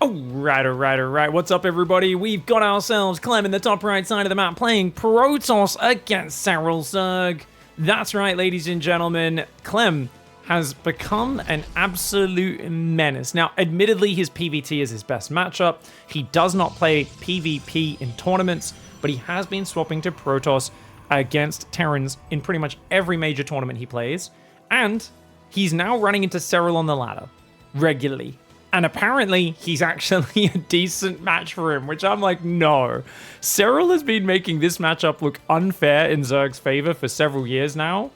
Alright. What's up, everybody? We've got ourselves Clem in the top right side of the map playing Protoss against SERRAL Zerg. That's right, ladies and gentlemen. Clem has become an absolute menace. Now, admittedly, his PvT is his best matchup. He does not play PvP in tournaments, but he has been swapping to Protoss against Terrans in pretty much every major tournament he plays. And he's now running into SERRAL on the ladder regularly. And apparently, he's actually a decent match for him, which I'm like, no. SERRAL has been making this matchup look unfair in Zerg's favor for several years now.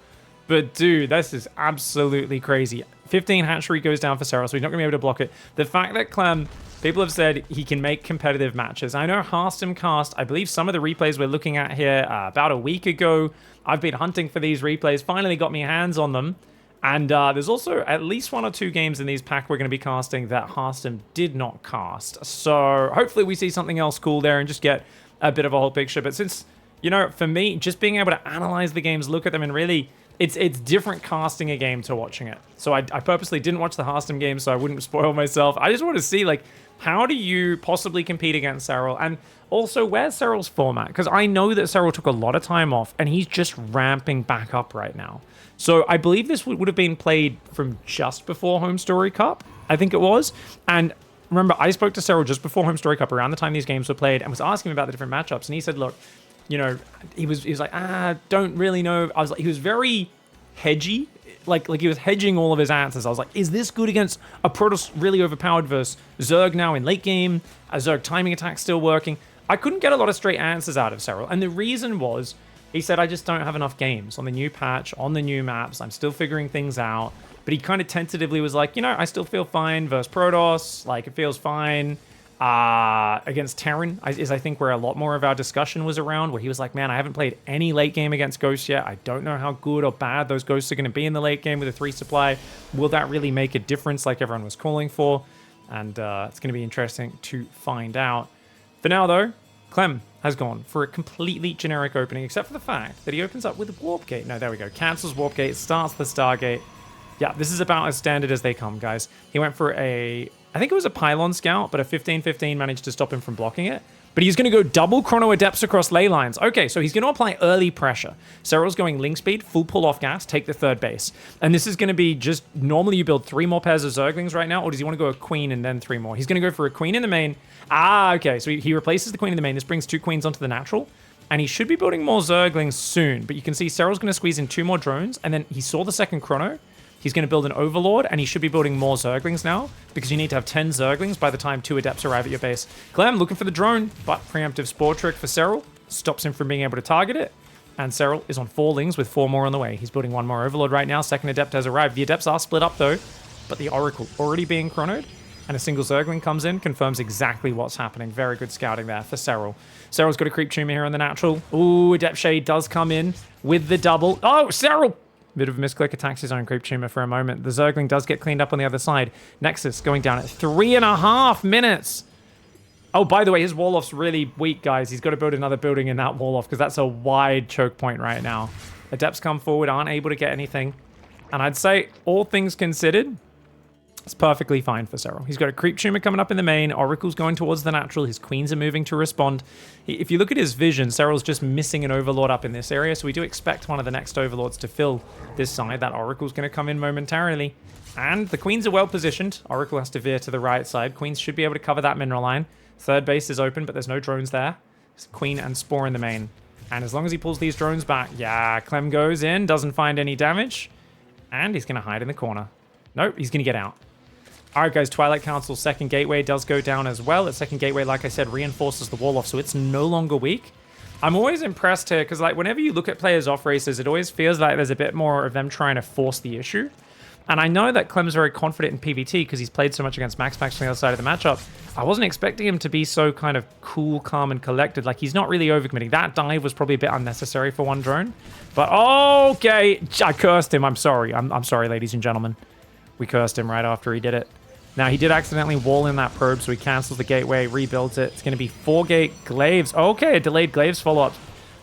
But dude, this is absolutely crazy. 15 hatchery goes down for SERRAL, so he's not going to be able to block it. The fact that Clem, people have said he can make competitive matches. I know Harstem cast, I believe some of the replays we're looking at here about a week ago. I've been hunting for these replays, finally got me hands on them. And there's also at least 1 or 2 games in these pack we're going to be casting that Harstem did not cast. So hopefully we see something else cool there and just get a bit of a whole picture. But since, you know, for me, just being able to analyze the games, look at them, and really, it's different casting a game to watching it. So I purposely didn't watch the Harstem game so I wouldn't spoil myself. I just want to see, like, how do you possibly compete against SERRAL? And also, where's SERRAL's format? Because I know that SERRAL took a lot of time off, and he's just ramping back up right now. So I believe this would have been played from just before Home Story Cup, I think it was. And remember, I spoke to SERRAL just before Home Story Cup, around the time these games were played, and was asking him about the different matchups. And he said, look, you know, he was like, don't really know. I was like, he was very hedgy. Like he was hedging all of his answers. I was like, is this good against a Protoss really overpowered versus Zerg now in late game? A Zerg timing attack still working? I couldn't get a lot of straight answers out of SERRAL. And the reason was, he said, I just don't have enough games on the new patch, on the new maps. I'm still figuring things out. But he kind of tentatively was like, you know, I still feel fine versus Protoss. Like, it feels fine. Against Terran is, I think, where a lot more of our discussion was around, where he was like, man, I haven't played any late game against Ghosts yet. I don't know how good or bad those Ghosts are going to be in the late game with a 3 supply. Will that really make a difference like everyone was calling for? And it's going to be interesting to find out. For now, though, Clem has gone for a completely generic opening, except for the fact that he opens up with a Warp Gate. No, there we go. Cancels Warp Gate, starts the Stargate. Yeah, this is about as standard as they come, guys. He went for I think it was a Pylon Scout, but a 15-15 managed to stop him from blocking it. But he's going to go double Chrono Adepts across ley lines. Okay, so he's going to apply early pressure. SERRAL's going link speed, full pull off gas, take the 3rd base. And this is going to be just, normally you build 3 more pairs of Zerglings right now, or does he want to go a Queen and then 3 more? He's going to go for a Queen in the main. Okay, so he replaces the Queen in the main. This brings 2 Queens onto the natural. And he should be building more Zerglings soon. But you can see SERRAL's going to squeeze in 2 more drones, and then he saw the 2nd Chrono. He's going to build an Overlord, and he should be building more Zerglings now, because you need to have 10 Zerglings by the time 2 Adepts arrive at your base. Clem looking for the drone, but preemptive Spore Trick for SERRAL stops him from being able to target it. And SERRAL is on 4 Lings with 4 more on the way. He's building 1 more Overlord right now. 2nd Adept has arrived. The Adepts are split up, though, but the Oracle already being chronoed, and a single Zergling comes in, confirms exactly what's happening. Very good scouting there for SERRAL. SERRAL's got a Creep Tumor here on the natural. Ooh, Adept Shade does come in with the double. Oh, SERRAL! Bit of a misclick, attacks his own Creep Tumor for a moment. The Zergling does get cleaned up on the other side. Nexus going down at 3.5 minutes. Oh, by the way, his wall-off's really weak, guys. He's got to build another building in that wall-off, because that's a wide choke point right now. Adepts come forward, aren't able to get anything. And I'd say, all things considered, it's perfectly fine for SERRAL. He's got a Creep Tumor coming up in the main. Oracle's going towards the natural. His Queens are moving to respond. If you look at his vision, SERRAL's just missing an Overlord up in this area, so we do expect one of the next Overlords to fill this side. That Oracle's going to come in momentarily. And the Queens are well positioned. Oracle has to veer to the right side. Queens should be able to cover that mineral line. 3rd base is open, but there's no drones there. It's Queen and Spore in the main. And as long as he pulls these drones back, yeah, Clem goes in, doesn't find any damage. And he's going to hide in the corner. Nope, he's going to get out. Alright guys, Twilight Council's 2nd gateway does go down as well. Its 2nd gateway, like I said, reinforces the wall off, so it's no longer weak. I'm always impressed here, because like whenever you look at players off races, it always feels like there's a bit more of them trying to force the issue. And I know that Clem's very confident in PvT, because he's played so much against Max on the other side of the matchup. I wasn't expecting him to be so kind of cool, calm, and collected. Like, he's not really overcommitting. That dive was probably a bit unnecessary for 1 drone. But okay, I cursed him. I'm sorry. I'm sorry, ladies and gentlemen. We cursed him right after he did it. Now, he did accidentally wall in that probe, so he cancels the gateway, rebuilds it. It's going to be 4-gate Glaives. Okay, a delayed Glaives follow-up.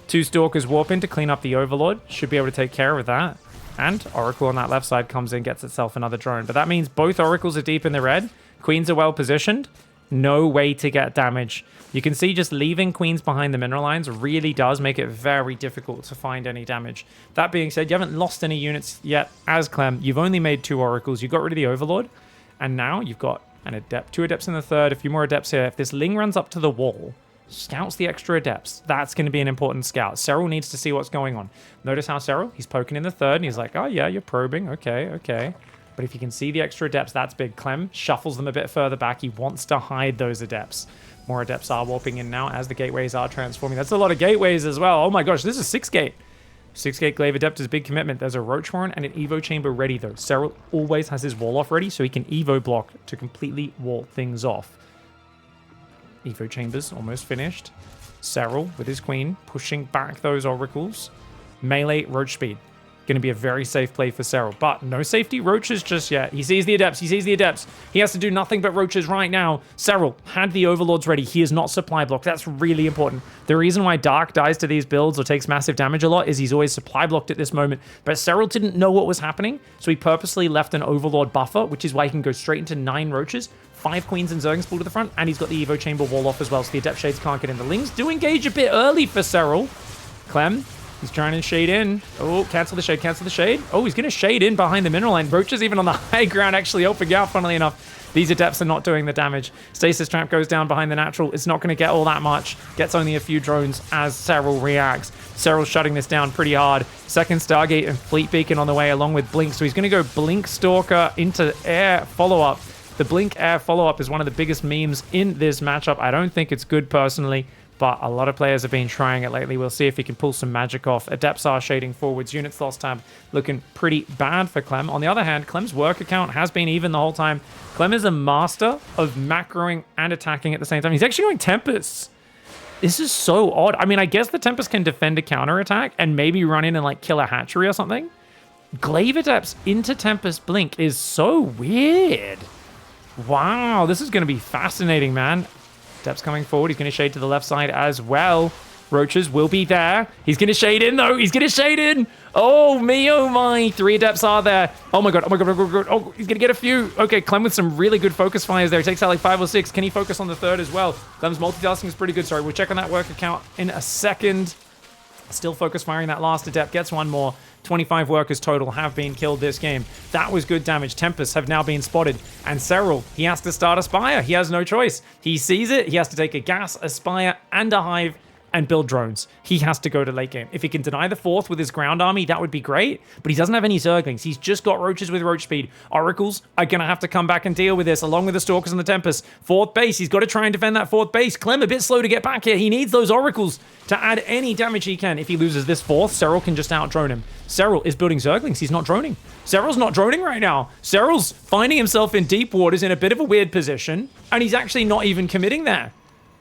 2 Stalkers warp in to clean up the Overlord. Should be able to take care of that. And Oracle on that left side comes in, gets itself another drone. But that means both Oracles are deep in the red. Queens are well positioned. No way to get damage. You can see just leaving queens behind the mineral lines really does make it very difficult to find any damage. That being said, you haven't lost any units yet as Clem. You've only made 2 oracles. You got rid of the Overlord, and now you've got an adept, 2 adepts in the third, a few more adepts here. If this Ling runs up to the wall, scouts the extra adepts, that's going to be an important scout. Serral needs to see what's going on. Notice how Serral, he's poking in the third, and he's like, oh yeah, you're probing. Okay. But if you can see the extra adepts, that's big. Clem shuffles them a bit further back. He wants to hide those adepts. More adepts are warping in now as the gateways are transforming. That's a lot of gateways as well. Oh my gosh, this is 6 gate. 6 gate glaive adept is a big commitment. There's a roach horn and an evo chamber ready though. Serral always has his wall off ready so he can evo block to completely wall things off. Evo chambers almost finished. Serral with his queen pushing back those oracles. Melee roach speed. Going to be a very safe play for Serral, but no safety roaches just yet. He sees the adepts. He has to do nothing but roaches right now. Serral had the overlords ready. He is not supply blocked. That's really important. The reason why Dark dies to these builds or takes massive damage a lot is he's always supply blocked at this moment, but Serral didn't know what was happening, so he purposely left an overlord buffer, which is why he can go straight into 9 roaches, 5 queens and Zerg's pull to the front, and he's got the evo chamber wall off as well, so the adept shades can't get in. The Lings do engage a bit early for Serral. Clem, he's trying to shade in. Oh, cancel the shade. Oh, he's going to shade in behind the mineral line. Roach is even on the high ground, actually helping out, funnily enough. These adepts are not doing the damage. Stasis trap goes down behind the natural. It's not going to get all that much. Gets only a few drones as Serral reacts. Serral's shutting this down pretty hard. Second Stargate and Fleet Beacon on the way along with Blink. So he's going to go Blink Stalker into air follow-up. The Blink air follow-up is one of the biggest memes in this matchup. I don't think it's good personally, but a lot of players have been trying it lately. We'll see if he can pull some magic off. Adepts are shading forwards. Units lost tab looking pretty bad for Clem. On the other hand, Clem's work account has been even the whole time. Clem is a master of macroing and attacking at the same time. He's actually going Tempest. This is so odd. I mean, I guess the Tempest can defend a counterattack and maybe run in and like kill a hatchery or something. Glaive Adepts into Tempest Blink is so weird. Wow, this is going to be fascinating, man. Adepts coming forward. He's going to shade to the left side as well. Roaches will be there. He's going to shade in, though. He's going to shade in. Oh, me, oh, my. 3 adepts are there. Oh, my God. Oh, he's going to get a few. Okay, Clem with some really good focus fires there. He takes out like 5 or 6. Can he focus on the third as well? Clem's multitasking is pretty good. Sorry, we'll check on that work account in a second. Still focus firing that last adept. Gets one more. 25 workers total have been killed this game. That was good damage. Tempests have now been spotted. And Serral, he has to start a Spire. He has no choice. He sees it. He has to take a gas, a Spire, and a Hive and build drones. He has to go to late game. If he can deny the 4th with his ground army, that would be great. But he doesn't have any Zerglings. He's just got roaches with roach speed. Oracles are going to have to come back and deal with this, along with the Stalkers and the Tempest. 4th base. He's got to try and defend that 4th base. Clem a bit slow to get back here. He needs those Oracles to add any damage he can. If he loses this 4th, Serral can just out-drone him. Serral is building Zerglings. He's not droning. Serral's not droning right now. Serral's finding himself in deep waters in a bit of a weird position, and he's actually not even committing there.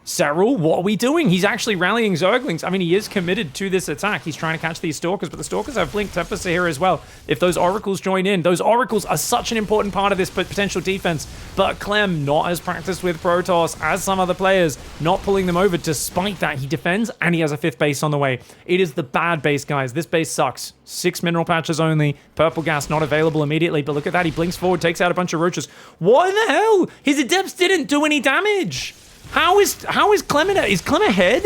Serral, what are we doing? He's actually rallying Zerglings. I mean, he is committed to this attack. He's trying to catch these Stalkers, but the Stalkers have Blink Tempest here as well. If those Oracles join in, those Oracles are such an important part of this potential defense. But Clem, not as practiced with Protoss as some other players, not pulling them over. Despite that, he defends, and he has a 5th base on the way. It is the bad base, guys. This base sucks. 6 mineral patches only. Purple gas not available immediately, but look at that. He blinks forward, takes out a bunch of roaches. What in the hell? His adepts didn't do any damage. How is Clem ahead? Is Clem ahead?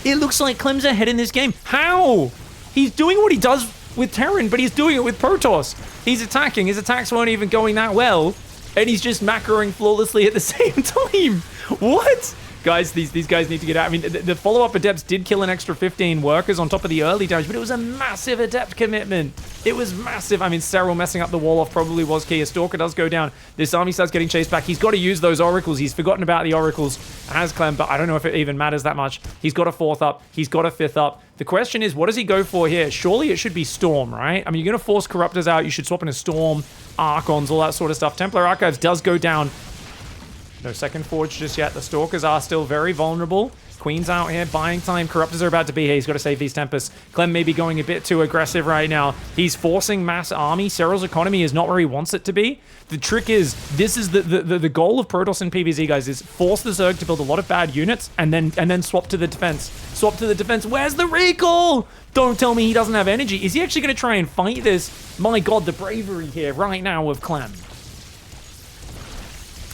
It looks like Clem's ahead in this game. How? He's doing what he does with Terran, but he's doing it with Protoss. He's attacking. His attacks weren't even going that well, and he's just macroing flawlessly at the same time. What? Guys, these guys need to get out. I mean, the follow-up adepts did kill an extra 15 workers on top of the early damage, but it was a massive adept commitment. It was massive. I mean, Serral messing up the wall off probably was key. A Stalker does go down. This army starts getting chased back. He's got to use those Oracles. He's forgotten about the Oracles as Clem, but I don't know if it even matters that much. He's got a 4th up. He's got a 5th up. The question is, what does he go for here? Surely it should be Storm, right? I mean, you're going to force Corruptors out. You should swap in a Storm, Archons, all that sort of stuff. Templar Archives does go down. No second forge just yet. The Stalkers are still very vulnerable. Queen's out here, buying time. Corruptors are about to be here. He's got to save these Tempests. Clem may be going a bit too aggressive right now. He's forcing mass army. Serral's economy is not where he wants it to be. The trick is, this is the goal of Protoss and PvZ, guys, is force the Zerg to build a lot of bad units and then swap to the defense. Swap to the defense. Where's the recall? Don't tell me he doesn't have energy. Is he actually going to try and fight this? My God, the bravery here right now of Clem.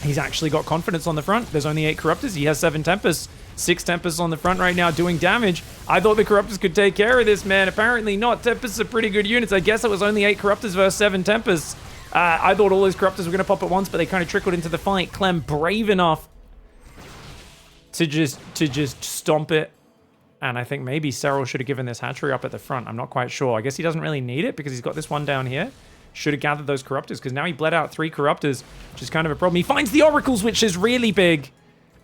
He's actually got confidence on the front. There's only 8 Corruptors. He has 7 Tempests. 6 Tempests on the front right now doing damage. I thought the Corruptors could take care of this, man. Apparently not. Tempests are pretty good units. I guess it was only 8 Corruptors versus 7 Tempests. I thought all those Corruptors were going to pop at once, but they kind of trickled into the fight. Clem brave enough to just stomp it. And I think maybe SERRAL should have given this hatchery up at the front. I'm not quite sure. I guess he doesn't really need it because he's got this one down here. Should have gathered those Corruptors because now he bled out 3 Corruptors, which is kind of a problem. He finds the Oracles, which is really big.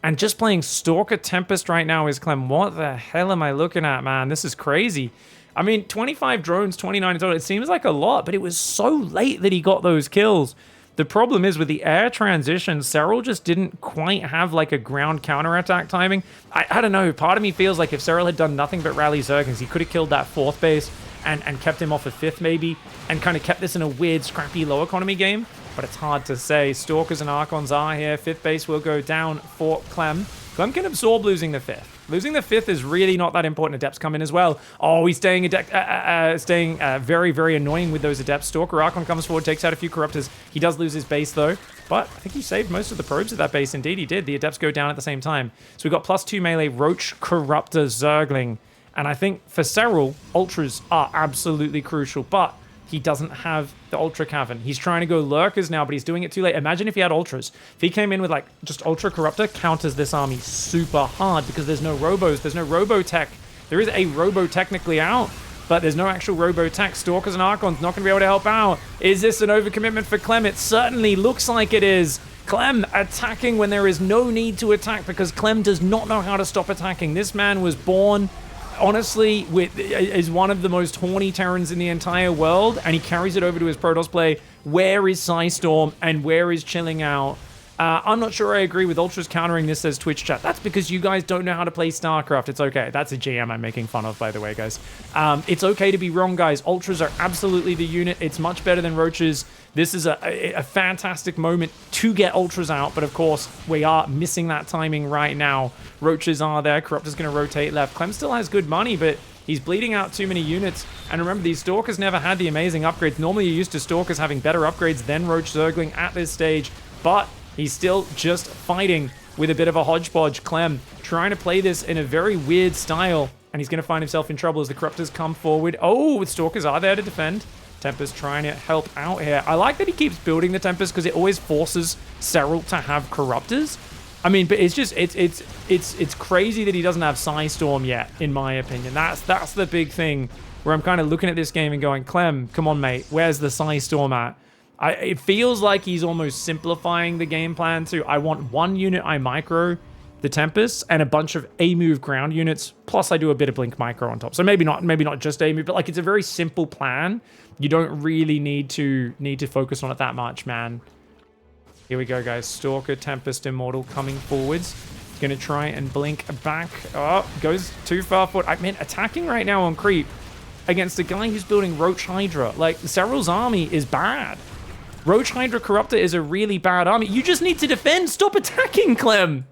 And just playing Stalker Tempest right now is Clem. What the hell am I looking at, man? This is crazy. I mean, 25 drones, 29 in total. It seems like a lot, but it was so late that he got those kills. The problem is with the air transition, SERRAL just didn't quite have like a ground counterattack timing. I don't know. Part of me feels like if SERRAL had done nothing but rally Zerglings, he could have killed that 4th base and kept him off a 5th maybe, and kind of kept this in a weird, scrappy, low economy game. But it's hard to say. Stalkers and Archons are here. 5th base will go down for Clem. Clem can absorb losing the 5th. Losing the 5th is really not that important. Adepts come in as well. Oh, he's staying very, very annoying with those Adepts. Stalker Archon comes forward, takes out a few Corruptors. He does lose his base, though. But I think he saved most of the probes at that base. Indeed, he did. The Adepts go down at the same time. So we've got +2 melee, Roach, Corruptor, Zergling. And I think for SERRAL, Ultras are absolutely crucial. But he doesn't have the Ultra Cavern. He's trying to go Lurkers now, but he's doing it too late. Imagine if he had Ultras. If he came in with like just Ultra Corruptor, counters this army super hard because there's no Robos. There's no Robotech. There is a Robo technically out, but there's no actual Robotech. Stalkers and Archons not going to be able to help out. Is this an overcommitment for Clem? It certainly looks like it is. Clem attacking when there is no need to attack because Clem does not know how to stop attacking. This man was born, honestly, is one of the most horny Terrans in the entire world, and he carries it over to his Protoss play. Where is Psystorm and where is Chilling Out? I'm not sure I agree with Ultras countering this, says Twitch chat. That's because you guys don't know how to play StarCraft. It's okay. That's a GM I'm making fun of, by the way, guys. It's okay to be wrong, guys. Ultras are absolutely the unit. It's much better than Roaches. This is a fantastic moment to get Ultras out, but of course, we are missing that timing right now. Roaches are there. Corruptor's going to rotate left. Clem still has good money, but he's bleeding out too many units. And remember, these Stalkers never had the amazing upgrades. Normally, you're used to Stalkers having better upgrades than Roach Zergling at this stage, but he's still just fighting with a bit of a hodgepodge. Clem trying to play this in a very weird style, and he's going to find himself in trouble as the Corruptors come forward. Oh, the Stalkers are there to defend. Tempest trying to help out here. I like that he keeps building the Tempest because it always forces SERRAL to have Corruptors. I mean, but it's just it's crazy that he doesn't have Psystorm yet, in my opinion. That's the big thing where I'm kind of looking at this game and going, Clem, come on, mate, where's the Psystorm at? It feels like he's almost simplifying the game plan to, I want one unit I micro, the Tempest, and a bunch of A-move ground units, plus I do a bit of Blink micro on top. So maybe not just A-move, but like it's a very simple plan. You don't really need to focus on it that much, man. Here we go, guys. Stalker, Tempest, Immortal coming forwards. Gonna try and blink back. Oh, goes too far forward. I mean, attacking right now on creep against a guy who's building Roach Hydra. Like, SERRAL's army is bad. Roach Hydra Corruptor is a really bad army. You just need to defend. Stop attacking, Clem.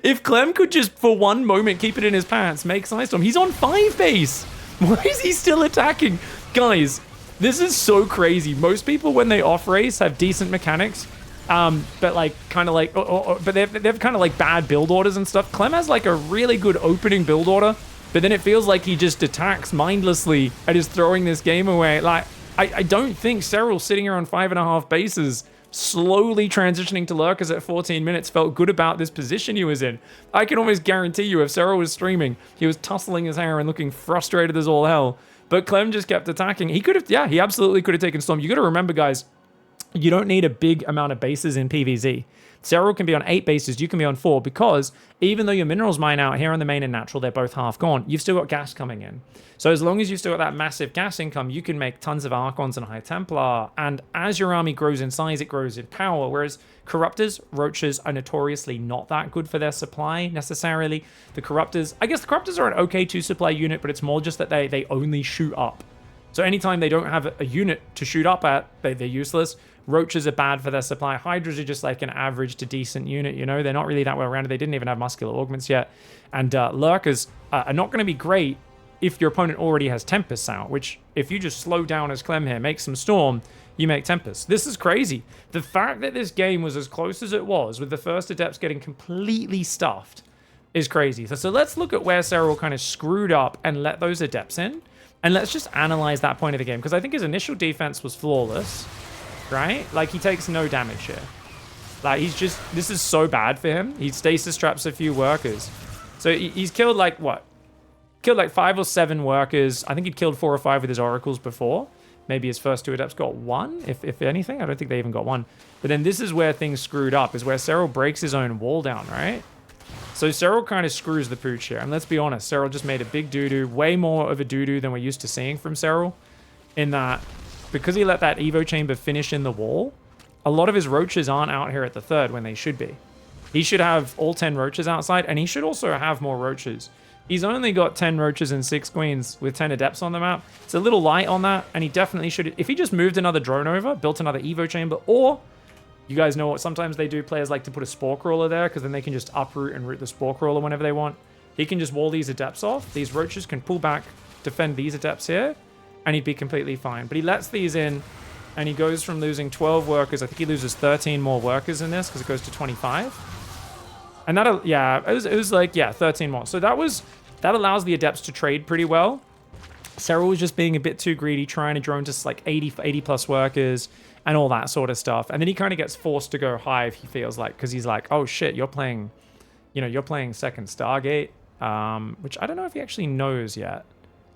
If Clem could just, for one moment, keep it in his pants, make Psystorm. He's on 5 base. Why is he still attacking? Guys, this is so crazy. Most people, when they off-race, have decent mechanics. But like, kind of like, but they have kind of like bad build orders and stuff. Clem has like a really good opening build order, but then it feels like he just attacks mindlessly and is throwing this game away. Like, I don't think SERRAL sitting here on 5.5 bases, slowly transitioning to Lurkers at 14 minutes, felt good about this position he was in. I can almost guarantee you if SERRAL was streaming, he was tussling his hair and looking frustrated as all hell. But Clem just kept attacking. He could have, yeah, he absolutely could have taken Storm. You got to remember, guys, you don't need a big amount of bases in PvZ. SERRAL can be on 8 bases, you can be on 4, because even though your minerals mine out here on the main and natural, they're both half gone, you've still got gas coming in. So as long as you've still got that massive gas income, you can make tons of Archons and High Templar, and as your army grows in size, it grows in power, whereas Corruptors, Roaches are notoriously not that good for their supply, necessarily. The Corruptors, I guess the Corruptors are an okay 2-supply unit, but it's more just that they only shoot up. So anytime they don't have a unit to shoot up at, they're useless. Roaches are bad for their supply. Hydras are just like an average to decent unit, you know? They're not really that well rounded. They didn't even have muscular augments yet. And Lurkers are not going to be great if your opponent already has Tempests out, which if you just slow down as Clem here, make some Storm, you make Tempest. This is crazy. The fact that this game was as close as it was, with the first Adepts getting completely stuffed, is crazy. So let's look at where SERRAL kind of screwed up and let those Adepts in. And let's just analyze that point of the game. Because I think his initial defense was flawless, right? Like, he takes no damage here. Like, this is so bad for him. He stasis traps a few workers. So he's killed, like, what? Killed, like, 5 or 7 workers. I think he'd killed 4 or 5 with his oracles before. Maybe his first 2 Adepts got 1, if anything. I don't think they even got 1. But then this is where things screwed up, is where SERRAL breaks his own wall down, right? So SERRAL kind of screws the pooch here. And let's be honest, SERRAL just made a big doo-doo, way more of a doo-doo than we're used to seeing from SERRAL. In that, because he let that Evo Chamber finish in the wall, a lot of his roaches aren't out here at the 3rd when they should be. He should have all 10 roaches outside, and he should also have more roaches. He's only got 10 roaches and 6 queens with 10 Adepts on the map. It's a little light on that, and he definitely should... If he just moved another drone over, built another Evo Chamber, or... You guys know what sometimes they do, players like to put a Spore Crawler there, because then they can just uproot and root the Spore Crawler whenever they want. He can just wall these Adepts off. These roaches can pull back, defend these Adepts here, and he'd be completely fine. But he lets these in, and he goes from losing 12 workers. I think he loses 13 more workers in this, because it goes to 25. And that, yeah, it was like, yeah, 13 more. So that allows the Adepts to trade pretty well. SERRAL was just being a bit too greedy, trying to drone just like 80 plus workers and all that sort of stuff. And then he kind of gets forced to go Hive, he feels like, because he's like, oh shit, you're playing, you're playing second Stargate, which I don't know if he actually knows yet.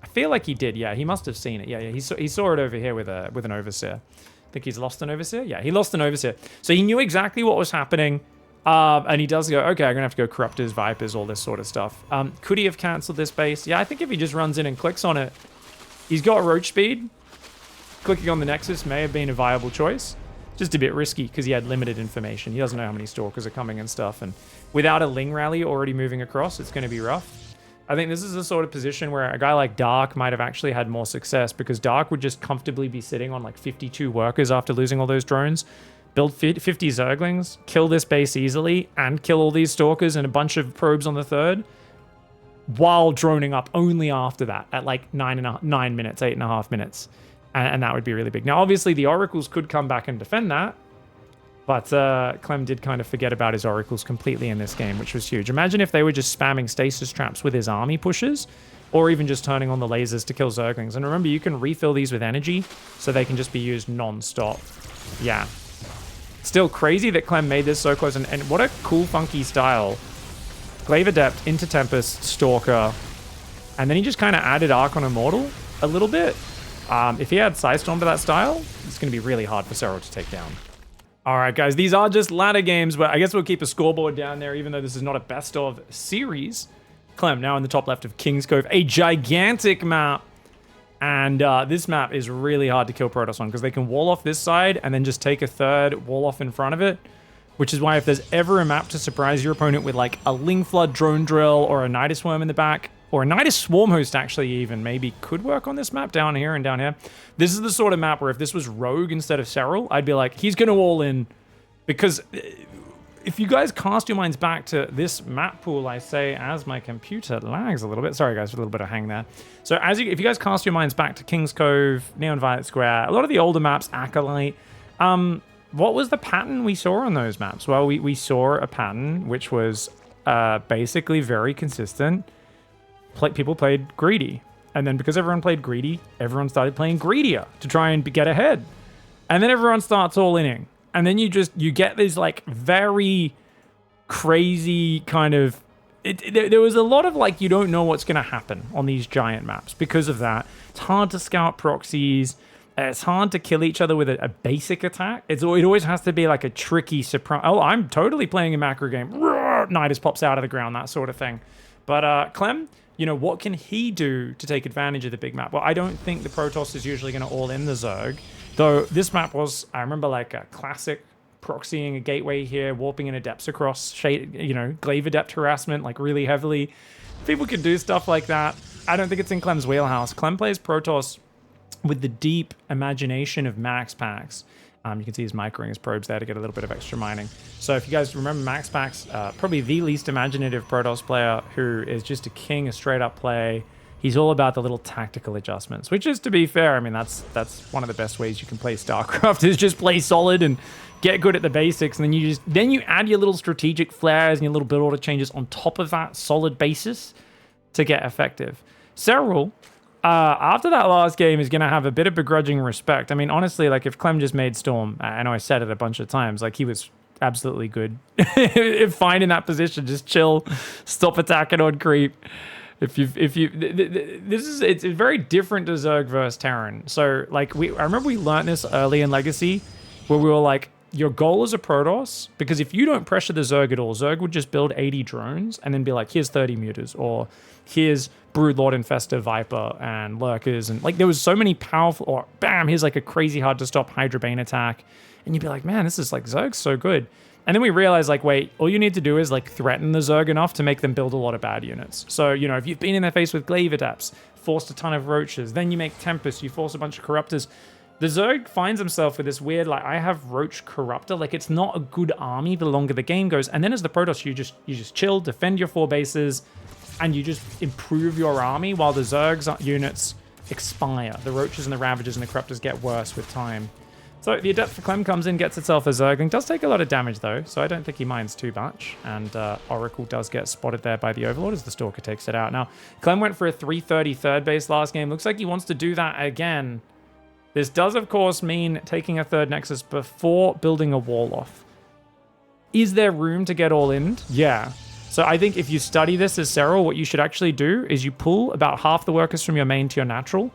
I feel like he did. Yeah, he must have seen it. Yeah, he saw it over here with an Overseer. I think he's lost an Overseer. Yeah, he lost an Overseer. So he knew exactly what was happening. And he does go, okay, I'm going to have to go Corruptors, Vipers, all this sort of stuff. Could he have cancelled this base? Yeah, I think if he just runs in and clicks on it, he's got roach speed. Clicking on the Nexus may have been a viable choice. Just a bit risky because he had limited information. He doesn't know how many Stalkers are coming and stuff. And without a Ling Rally already moving across, it's going to be rough. I think this is the sort of position where a guy like Dark might have actually had more success, because Dark would just comfortably be sitting on like 52 workers after losing all those drones. Build 50 Zerglings, kill this base easily, and kill all these Stalkers and a bunch of probes on the 3rd, while droning up only after that at like 9 minutes, 8.5 minutes. And that would be really big. Now, obviously, the Oracles could come back and defend that, but Clem did kind of forget about his Oracles completely in this game, which was huge. Imagine if they were just spamming stasis traps with his army pushes, or even just turning on the lasers to kill Zerglings. And remember, you can refill these with energy, so they can just be used non-stop. Yeah. Still crazy that Clem made this so close, and what a cool, funky style. Glaive Adept into Tempest, Stalker, and then he just kind of added Archon Immortal a little bit. If he had Psystorm to that style, it's going to be really hard for SERRAL to take down. All right, guys, these are just ladder games, but I guess we'll keep a scoreboard down there, even though this is not a best of series. Clem now in the top left of King's Cove, a gigantic map. And this map is really hard to kill Protoss on, because they can wall off this side and then just take a 3rd, wall off in front of it. Which is why if there's ever a map to surprise your opponent with like a Ling Flood drone drill or a Nidus Worm in the back, or a Nidus Swarm Host actually even maybe could work on this map down here and down here. This is the sort of map where if this was Rogue instead of SERRAL, I'd be like, he's going to all in. Because if you guys cast your minds back to this map pool, I say, as my computer lags a little bit. Sorry, guys, for a little bit of hang there. So if you guys cast your minds back to King's Cove, Neon Violet Square, a lot of the older maps, Acolyte, what was the pattern we saw on those maps? Well, we saw a pattern which was basically very consistent. People played greedy. And then because everyone played greedy, everyone started playing greedier to try and get ahead. And then everyone starts all-inning. And then you get these like very crazy kind of... There was a lot of like, you don't know what's going to happen on these giant maps because of that. It's hard to scout proxies. It's hard to kill each other with a basic attack. It always has to be like a tricky surprise. Oh, I'm totally playing a macro game. Roar! Nidus pops out of the ground, that sort of thing. But Clem, what can he do to take advantage of the big map? Well, I don't think the Protoss is usually going to all in the Zerg. Though this map was, I remember, like a classic proxying a gateway here, warping in Adepts across, Glaive Adept harassment, like really heavily. People can do stuff like that. I don't think it's in Clem's wheelhouse. Clem plays Protoss with the deep imagination of Max Packs. You can see he's microing his probes there to get a little bit of extra mining. So if you guys remember Max Packs, probably the least imaginative Protoss player who is just a king, a straight up play. He's all about the little tactical adjustments, which is, to be fair, I mean, that's one of the best ways you can play StarCraft is just play solid and get good at the basics, and then you add your little strategic flares and your little build order changes on top of that solid basis to get effective. SERRAL, after that last game, is going to have a bit of begrudging respect. I mean, honestly, like if Clem just made Storm, I know I said it a bunch of times, like he was absolutely good. Fine in that position, just chill, stop attacking on creep. It's very different to Zerg versus Terran. So like I remember we learned this early in Legacy, where we were like, your goal is a Protoss, because if you don't pressure the Zerg at all, Zerg would just build 80 drones and then be like, here's 30 muters, or here's Broodlord Infestor Viper and Lurkers, and like there was so many powerful, or bam, here's like a crazy hard to stop Hydra Bane attack, and you'd be like, man, this is like Zerg's so good. And then we realized, like, wait, all you need to do is like threaten the Zerg enough to make them build a lot of bad units. So, you know, if you've been in their face with Glaive Adapts, forced a ton of Roaches, then you make Tempest, you force a bunch of Corruptors. The Zerg finds himself with this weird, like, I have Roach Corruptor. Like, it's not a good army the longer the game goes. And then as the Protoss, you just chill, defend your 4 bases, and you just improve your army while the Zerg's units expire. The Roaches and the Ravagers and the Corruptors get worse with time. So the Adept for Clem comes in, gets itself a Zergling. Does take a lot of damage, though, so I don't think he minds too much. And Oracle does get spotted there by the Overlord as the Stalker takes it out. Now, Clem went for a 330 third base last game. Looks like he wants to do that again. This does, of course, mean taking a third Nexus before building a wall off. Is there room to get all in? Yeah. So I think if you study this as SERRAL, what you should actually do is you pull about half the workers from your main to your natural,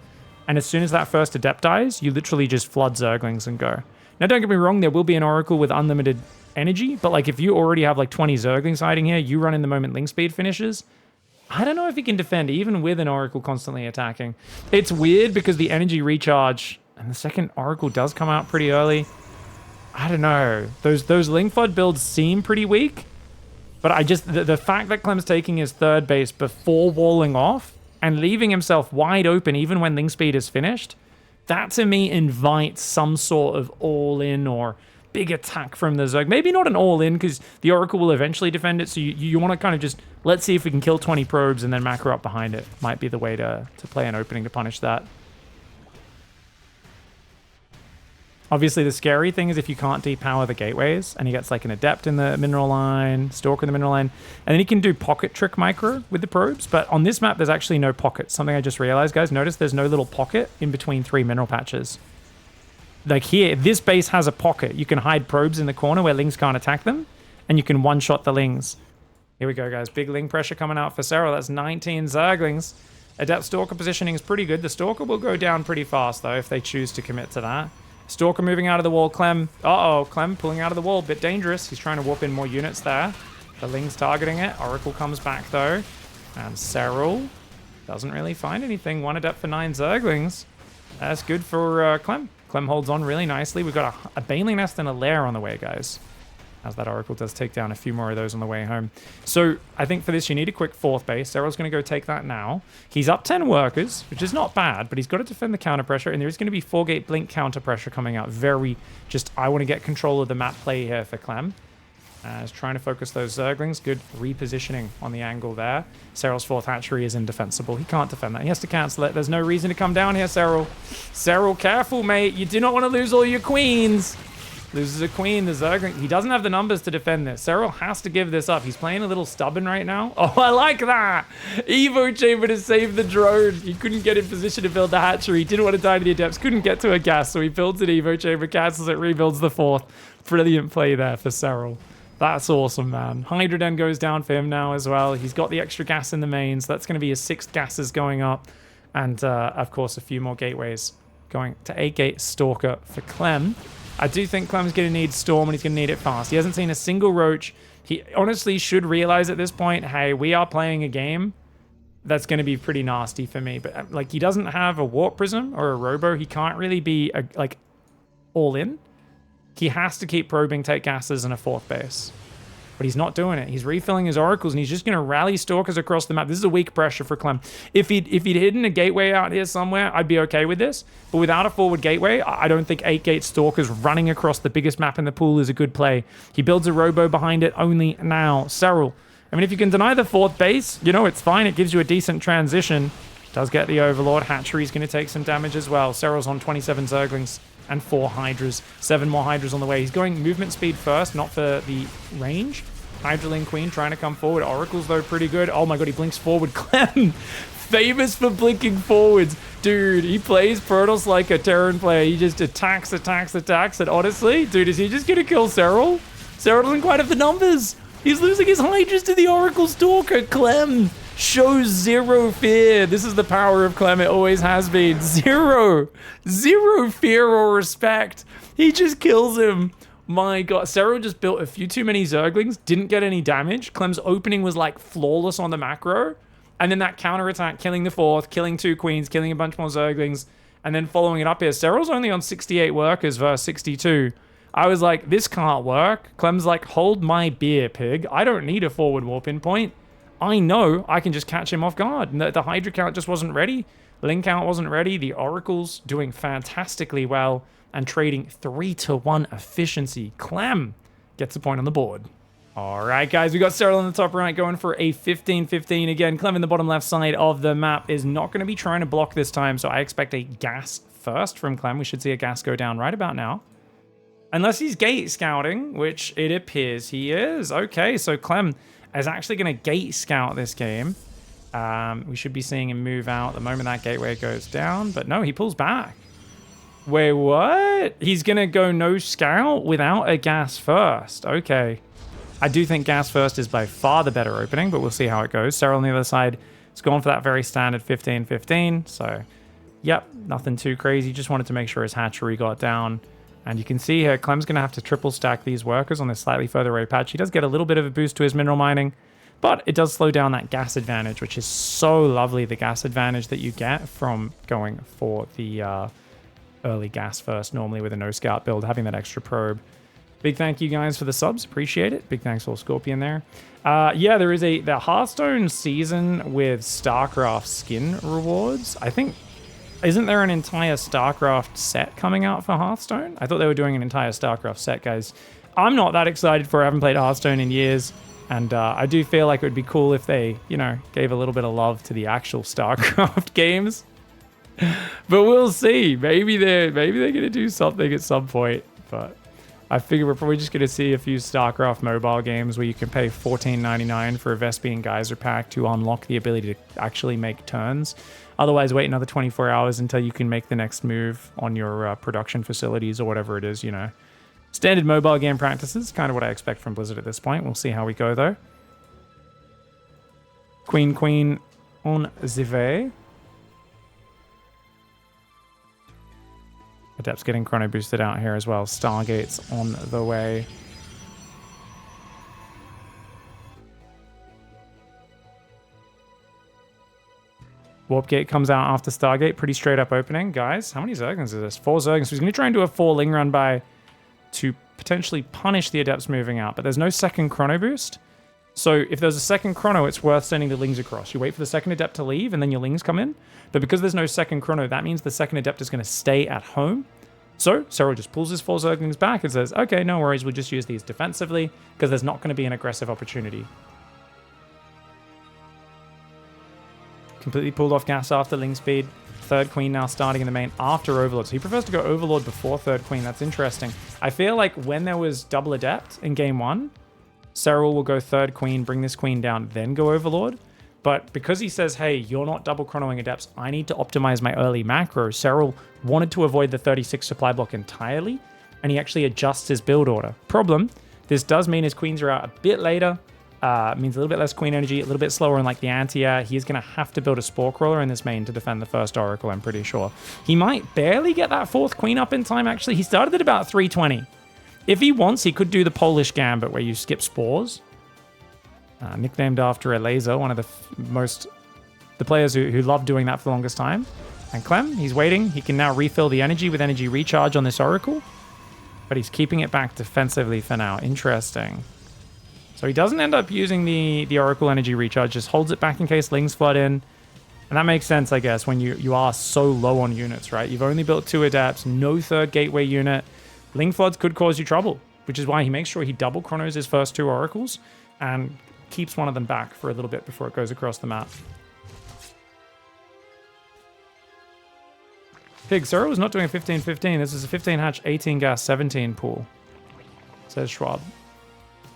and as soon as that first Adept dies, you literally just flood Zerglings and go. Now, don't get me wrong, there will be an Oracle with unlimited energy, but like if you already have like 20 Zerglings hiding here, you run in the moment Link Speed finishes, I don't know if he can defend even with an Oracle constantly attacking. It's weird because the energy recharge, and the second Oracle does come out pretty early. I don't know. Those Link Flood builds seem pretty weak, but I just, the fact that Clem's taking his third base before walling off, and leaving himself wide open even when Link Speed is finished, that to me invites some sort of all-in or big attack from the Zerg. Maybe not an all-in, because the Oracle will eventually defend it, so you want to kind of just, let's see if we can kill 20 probes and then macro up behind it. Might be the way to play an opening to punish that. Obviously, the scary thing is if you can't depower the gateways, and he gets like an Adept in the mineral line, Stalker in the mineral line, and then he can do pocket trick micro with the probes. But on this map, there's actually no pocket. Something I just realized, guys. Notice there's no little pocket in between 3 mineral patches. Like here, this base has a pocket. You can hide probes in the corner where Lings can't attack them, and you can one-shot the Lings. Here we go, guys. Big Ling pressure coming out for SERRAL. That's 19 Zerglings. Adept Stalker positioning is pretty good. The Stalker will go down pretty fast, though, if they choose to commit to that. Stalker moving out of the wall. Clem. Uh-oh. Clem pulling out of the wall. Bit dangerous. He's trying to warp in more units there. The Ling's targeting it. Oracle comes back, though. And SERRAL doesn't really find anything. 1 Adept for 9 Zerglings. That's good for Clem. Clem holds on really nicely. We've got a Baneling Nest and a Lair on the way, guys. As that Oracle does take down a few more of those on the way home. So I think for this, you need a quick 4th base. SERRAL's going to go take that now. He's up 10 workers, which is not bad, but he's got to defend the counter pressure, and there is going to be 4-gate blink counter pressure coming out. Very just, I want to get control of the map play here for Clem. He's trying to focus those Zerglings. Good repositioning on the angle there. SERRAL's 4th hatchery is indefensible. He can't defend that. He has to cancel it. There's no reason to come down here, SERRAL. SERRAL, careful, mate. You do not want to lose all your queens. Loses a queen, the Zergling. He doesn't have the numbers to defend this. SERRAL has to give this up. He's playing a little stubborn right now. Oh, I like that. Evo Chamber to save the drone. He couldn't get in position to build the hatchery. He didn't want to die to the Adepts. Couldn't get to a gas, so he builds an Evo Chamber, cancels it, rebuilds the 4th. Brilliant play there for SERRAL. That's awesome, man. Hydra Den goes down for him now as well. He's got the extra gas in the main, so that's going to be his 6th gases going up. And, of course, a few more gateways going to 8-gate Stalker for Clem. I do think Clem's going to need Storm, and he's going to need it fast. He hasn't seen a single Roach. He honestly should realize at this point, hey, we are playing a game that's going to be pretty nasty for me. But like, he doesn't have a Warp Prism or a Robo. He can't really be like all in. He has to keep probing, take gases, and a 4th base. But he's not doing it. He's refilling his Oracles, and he's just going to rally Stalkers across the map. This is a weak pressure for Clem. If he'd hidden a gateway out here somewhere, I'd be okay with this. But without a forward gateway, I don't think 8-gate Stalkers running across the biggest map in the pool is a good play. He builds a Robo behind it only now. SERRAL. I mean, if you can deny the 4th base, you know, it's fine. It gives you a decent transition to Does get the Overlord. Hatchery's going to take some damage as well. Serral's on 27 Zerglings and 4 Hydras. 7 more Hydras on the way. He's going movement speed first, not for the range. Hydraling Queen trying to come forward. Oracle's, though, pretty good. Oh my god, he blinks forward. Clem, famous for blinking forwards. Dude, he plays Protoss like a Terran player. He just attacks. And honestly, dude, is he just going to kill Serral? Serral doesn't quite have the numbers. He's losing his Hydras to the Oracle Stalker. Clem shows zero fear. This is the power of Clem. It always has been. Zero fear or respect. He just kills him. My god, Serral just built a few too many Zerglings, didn't get any damage. Clem's opening was like flawless on the macro. And then that counterattack, killing the 4th, killing 2 Queens, killing a bunch more Zerglings, and then following it up here. Serral's only on 68 workers versus 62. I was like, this can't work. Clem's like, hold my beer, pig. I don't need a forward warp-in point. I know I can just catch him off guard. The Hydra count just wasn't ready. Link count wasn't ready. The Oracle's doing fantastically well and trading 3-to-1 efficiency. Clem gets a point on the board. All right, guys, we got Serral in the top right going for a 15-15. Again, Clem in the bottom left side of the map is not going to be trying to block this time, so I expect a gas first from Clem. We should see a gas go down right about now. Unless he's gate scouting, which it appears he is. Okay, so Clem is actually going to gate scout this game. We should be seeing him move out the moment that gateway goes down, but no, he pulls back. Wait, what? He's going to go no scout without a gas first. Okay. I do think gas first is by far the better opening, but we'll see how it goes. Serral on the other side has gone for that very standard 15-15. So, yep, nothing too crazy. Just wanted to make sure his hatchery got down. And you can see here, Clem's going to have to triple stack these workers on this slightly further away patch. He does get a little bit of a boost to his mineral mining, but it does slow down that gas advantage, which is so lovely, the gas advantage that you get from going for the early gas first, normally with a no scout build, having that extra probe. Big thank you guys for the subs, appreciate it. Big thanks for Scorpion there. Yeah, there is the Hearthstone season with StarCraft skin rewards. I think, isn't there an entire StarCraft set coming out for Hearthstone? I thought they were doing an entire StarCraft set, guys. I'm not that excited for it. I haven't played Hearthstone in years. And I do feel like it would be cool if they, you know, gave a little bit of love to the actual StarCraft games. But we'll see. Maybe they're going to do something at some point. But I figure we're probably just going to see a few StarCraft mobile games where you can pay $14.99 for a Vespian Geyser pack to unlock the ability to actually make turns. Otherwise, wait another 24 hours until you can make the next move on your production facilities or whatever it is, you know. Standard mobile game practices, kind of what I expect from Blizzard at this point. We'll see how we go, though. Queen on the way. Adept's getting chrono boosted out here as well. Stargate's on the way. Warp Gate comes out after Stargate. Pretty straight up opening. Guys, how many Zerglings is this? 4 Zerglings. So he's going to try and do a 4 Ling run by to potentially punish the Adepts moving out. But there's no second chrono boost. So if there's a second chrono, it's worth sending the Lings across. You wait for the second Adept to leave and then your Lings come in. But because there's no second chrono, that means the second Adept is going to stay at home. So Serral just pulls his 4 Zerglings back and says, okay, no worries, we'll just use these defensively because there's not going to be an aggressive opportunity. Completely pulled off gas after Ling speed. 3rd Queen now starting in the main after Overlord. So he prefers to go Overlord before 3rd Queen. That's interesting. I feel like when there was double Adept in game 1, Serral will go 3rd Queen, bring this Queen down, then go Overlord. But because he says, hey, you're not double chronoing Adepts, I need to optimize my early macro, Serral wanted to avoid the 36 supply block entirely, and he actually adjusts his build order. Problem, this does mean his Queens are out a bit later, means a little bit less Queen energy, a little bit slower in like the anti-air. He's going to have to build a Spore Crawler in this main to defend the first Oracle, I'm pretty sure. He might barely get that 4th Queen up in time, actually. He started at about 320. If he wants, he could do the Polish Gambit where you skip Spores. Nicknamed after a laser, one of the players who loved doing that for the longest time. And Clem, he's waiting. He can now refill the energy with energy recharge on this Oracle. But he's keeping it back defensively for now. Interesting. So he doesn't end up using the Oracle energy recharge, just holds it back in case Lings flood in. And that makes sense, I guess, when you are so low on units, right? You've only built 2 Adepts, no 3rd Gateway unit. Ling floods could cause you trouble, which is why he makes sure he double chronos his first 2 Oracles and keeps one of them back for a little bit before it goes across the map. Pig, Serral is not doing a 15-15. This is a 15 hatch, 18 gas, 17 pool. Says Schwab.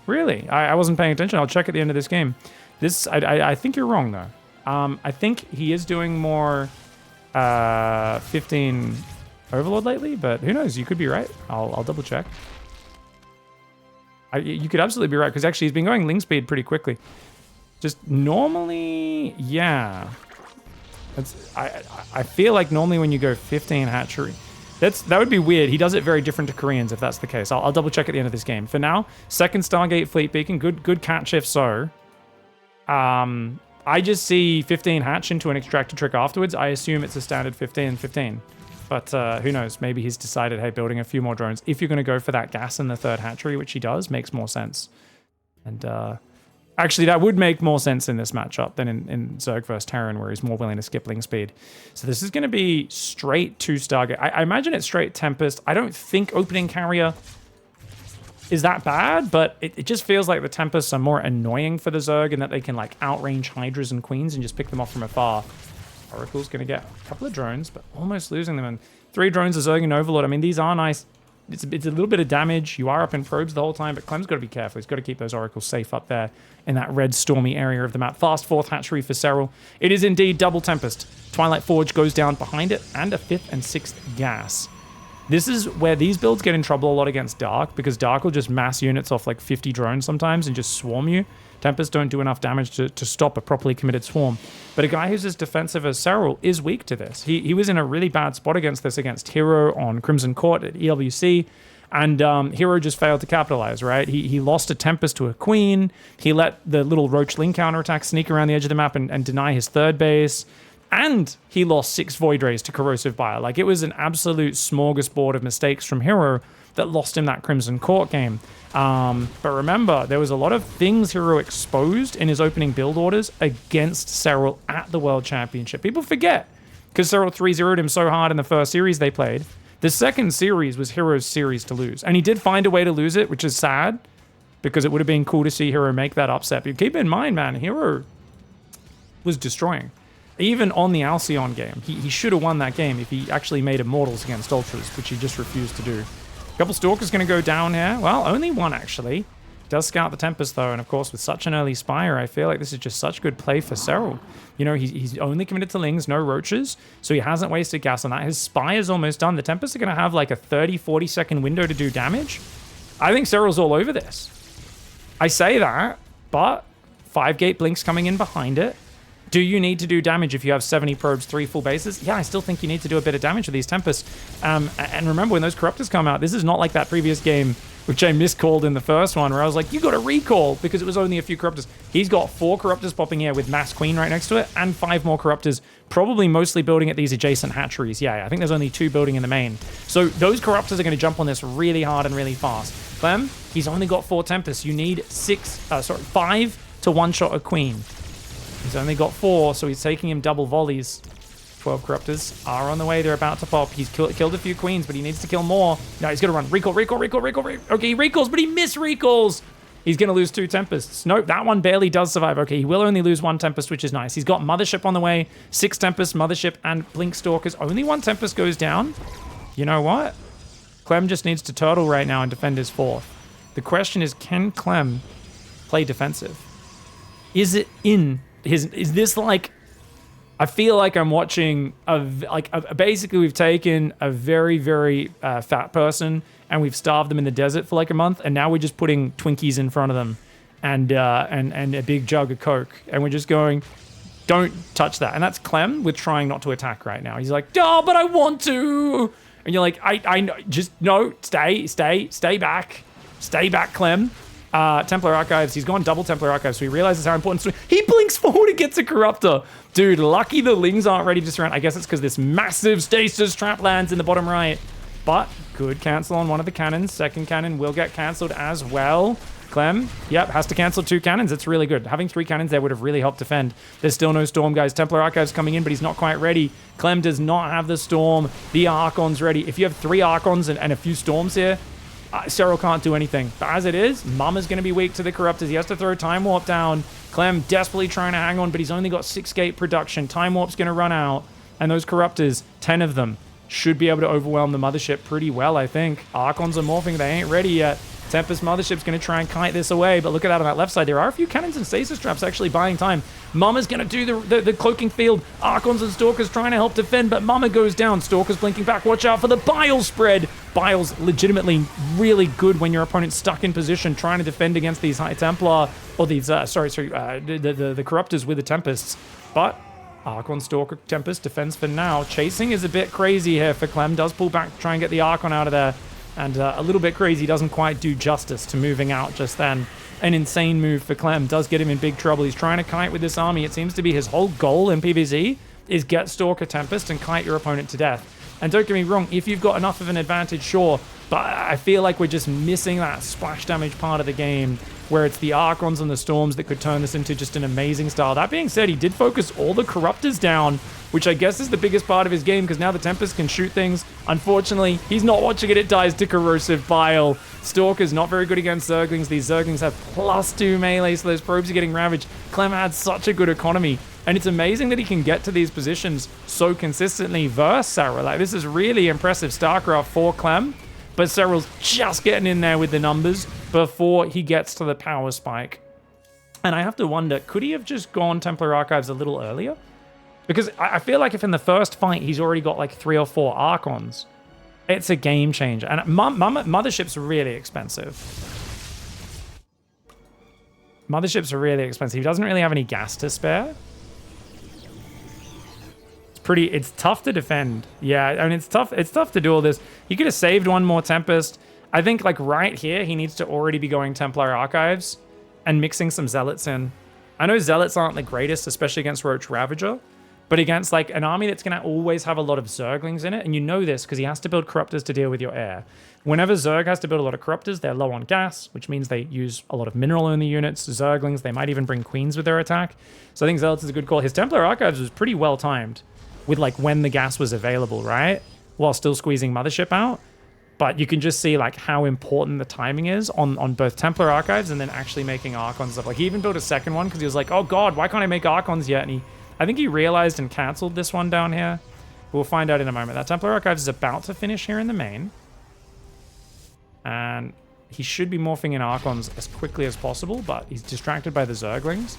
Really? I wasn't paying attention. I'll check at the end of this game. I think you're wrong, though. I think he is doing more 15 Overlord lately, but who knows? You could be right. I'll double check. You could absolutely be right, because actually he's been going Ling speed pretty quickly. Just normally, yeah. I feel like normally when you go 15 hatchery, that would be weird. He does it very different to Koreans if that's the case. I'll double check at the end of this game. For now, second Stargate fleet beacon, good catch if so. I just see 15 hatch into an extractor trick afterwards. I assume it's a standard 15-15. But who knows? Maybe he's decided, hey, building a few more drones. If you're going to go for that gas in the third hatchery, which he does, makes more sense. And actually, that would make more sense in this matchup than in Zerg vs. Terran, where he's more willing to skip Ling speed. So this is going to be straight 2 Stargate. I imagine it's straight Tempest. I don't think opening carrier is that bad, but it just feels like the Tempests are more annoying for the Zerg in that they can like outrange Hydras and Queens and just pick them off from afar. Oracle's going to get a couple of drones, but almost losing them. And 3 drones of Zerg and Overlord. I mean, these are nice. It's a little bit of damage. You are up in probes the whole time, but Clem's got to be careful. He's got to keep those Oracles safe up there in that red stormy area of the map. Fast 4th hatchery for Serral. It is indeed double Tempest. Twilight Forge goes down behind it, and a 5th and 6th gas. This is where these builds get in trouble a lot against Dark, because Dark will just mass units off like 50 drones sometimes and just swarm you. Tempests don't do enough damage to stop a properly committed swarm. But a guy who's as defensive as Serral is weak to this. He was in a really bad spot against this against Hero on Crimson Court at ELWC, and Hero just failed to capitalize, right? He lost a Tempest to a Queen. He let the little Roach Ling counterattack sneak around the edge of the map and deny his third base. And he lost 6 Void Rays to Corrosive Bile. Like, it was an absolute smorgasbord of mistakes from Hero that lost him that Crimson Court game. But remember, there was a lot of things Hero exposed in his opening build orders against Serral at the World Championship. People forget, because Serral 3-0'd him so hard in the first series they played. The second series was Hero's series to lose. And he did find a way to lose it, which is sad, because it would have been cool to see Hero make that upset. But keep in mind, man, Hero was destroying. Even on the Alcyon game, he should have won that game if he actually made Immortals against Ultras, which he just refused to do. A couple Stalkers going to go down here. Well, only one, actually. Does scout the Tempest, though, and of course, with such an early Spire, I feel like this is just such good play for Serral. You know, he's only committed to Lings, no Roaches, so he hasn't wasted gas on that. His Spire's almost done. The Tempests are going to have like a 30-40 second window to do damage. I think Serral's all over this. I say that, but 5-gate Blinks coming in behind it. Do you need to do damage if you have 70 probes, 3 full bases? Yeah, I still think you need to do a bit of damage with these Tempests. And remember, when those Corruptors come out, this is not like that previous game, which I miscalled in the first one, where I was like, you got to recall, because it was only a few Corruptors. He's got 4 Corruptors popping here with Mass Queen right next to it, and 5 more Corruptors, probably mostly building at these adjacent hatcheries. Yeah, I think there's only 2 building in the main. So those Corruptors are going to jump on this really hard and really fast. Clem, he's only got 4 Tempests. You need 5 to one-shot a Queen. He's only got 4, so he's taking him double volleys. 12 Corruptors are on the way. They're about to pop. He's killed a few Queens, but he needs to kill more. No, he's going to run. Recall. Okay, he recalls, but he misrecalls. He's going to lose 2 Tempests. Nope, that one barely does survive. Okay, he will only lose 1 Tempest, which is nice. He's got Mothership on the way. 6 Tempests, Mothership, and Blink Stalkers. Only 1 Tempest goes down. You know what? Clem just needs to turtle right now and defend his 4th. The question is, can Clem play defensive? Is it in... Is this like, I feel like I'm watching basically we've taken a very, very fat person and we've starved them in the desert for like a month, and now we're just putting Twinkies in front of them and a big jug of Coke, and we're just going, don't touch that. And that's Clem with trying not to attack right now. He's like, oh, but I want to. And you're like, I know, just no, stay back, Clem. Templar Archives, he's gone double Templar Archives, so he realizes how important he blinks forward and gets a Corruptor. Dude, lucky the Lings aren't ready to surround. I guess it's because this massive stasis trap lands in the bottom right. But good cancel on one of the cannons. Second cannon will get cancelled as well. Clem, yep, has to cancel 2 cannons. It's really good. Having 3 cannons there would have really helped defend. There's still no Storm, guys. Templar Archives coming in, but he's not quite ready. Clem does not have the Storm. The Archon's ready. If you have 3 Archons and a few Storms here, Serral can't do anything. But as it is, Mama's going to be weak to the Corruptors. He has to throw Time Warp down. Clem desperately trying to hang on, but he's only got 6 gate production. Time Warp's going to run out. And those Corruptors, 10 of them, should be able to overwhelm the mothership pretty well, I think. Archons are morphing. They ain't ready yet. Tempest Mothership's going to try and kite this away, but look at that on that left side. There are a few cannons and stasis traps actually buying time. Mama's going to do the cloaking field. Archons and Stalkers trying to help defend, but Mama goes down. Stalkers blinking back. Watch out for the Bile spread. Bile's legitimately really good when your opponent's stuck in position trying to defend against these High Templar, or these, the Corruptors with the Tempests. But Archon, Stalker, Tempest defends for now. Chasing is a bit crazy here for Clem. Does pull back to try and get the Archon out of there. And a little bit crazy, doesn't quite do justice to moving out just then. An insane move for Clem, does get him in big trouble. He's trying to kite with this army. It seems to be his whole goal in PvZ is get Stalker Tempest and kite your opponent to death. And don't get me wrong, if you've got enough of an advantage, sure, but I feel like we're just missing that splash damage part of the game where it's the Archons and the Storms that could turn this into just an amazing style. That being said, he did focus all the Corruptors down, which I guess is the biggest part of his game because now the Tempest can shoot things. Unfortunately, he's not watching it. It dies to Corrosive Bile. Stalker's not very good against Zerglings. These Zerglings have +2 melee, so those probes are getting ravaged. Clem had such a good economy, and it's amazing that he can get to these positions so consistently versus Serral. Like, this is really impressive StarCraft for Clem, but Serral's just getting in there with the numbers before he gets to the power spike. And I have to wonder, could he have just gone Templar Archives a little earlier? Because I feel like if in the first fight he's already got like 3 or 4 Archons, it's a game changer. And Motherships are really expensive. Motherships are really expensive. He doesn't really have any gas to spare. It's tough to defend. Yeah, I mean, it's tough to do all this. He could have saved one more Tempest. I think like right here, he needs to already be going Templar Archives and mixing some Zealots in. I know Zealots aren't the greatest, especially against Roach Ravager, but against like an army that's going to always have a lot of Zerglings in it, and you know this because he has to build Corruptors to deal with your air. Whenever Zerg has to build a lot of Corruptors, they're low on gas, which means they use a lot of mineral in the units. Zerglings, they might even bring Queens with their attack. So I think Zealots is a good call. His Templar Archives was pretty well timed with like when the gas was available, right? While still squeezing Mothership out. But you can just see like how important the timing is on both Templar Archives and then actually making Archons stuff. Like he even built a second one because he was like, oh God, why can't I make Archons yet? And I think he realized and canceled this one down here. We'll find out in a moment. That Templar Archives is about to finish here in the main. And he should be morphing in Archons as quickly as possible, but he's distracted by the Zerglings.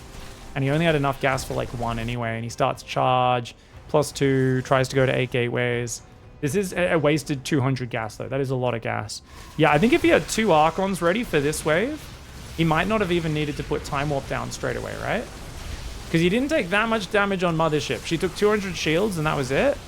And he only had enough gas for like 1 anyway, and he starts charge, +2, tries to go to 8 gateways. This is a wasted 200 gas, though. That is a lot of gas. Yeah, I think if he had 2 Archons ready for this wave, he might not have even needed to put Time Warp down straight away, right? Because he didn't take that much damage on Mothership. She took 200 shields, and that was it.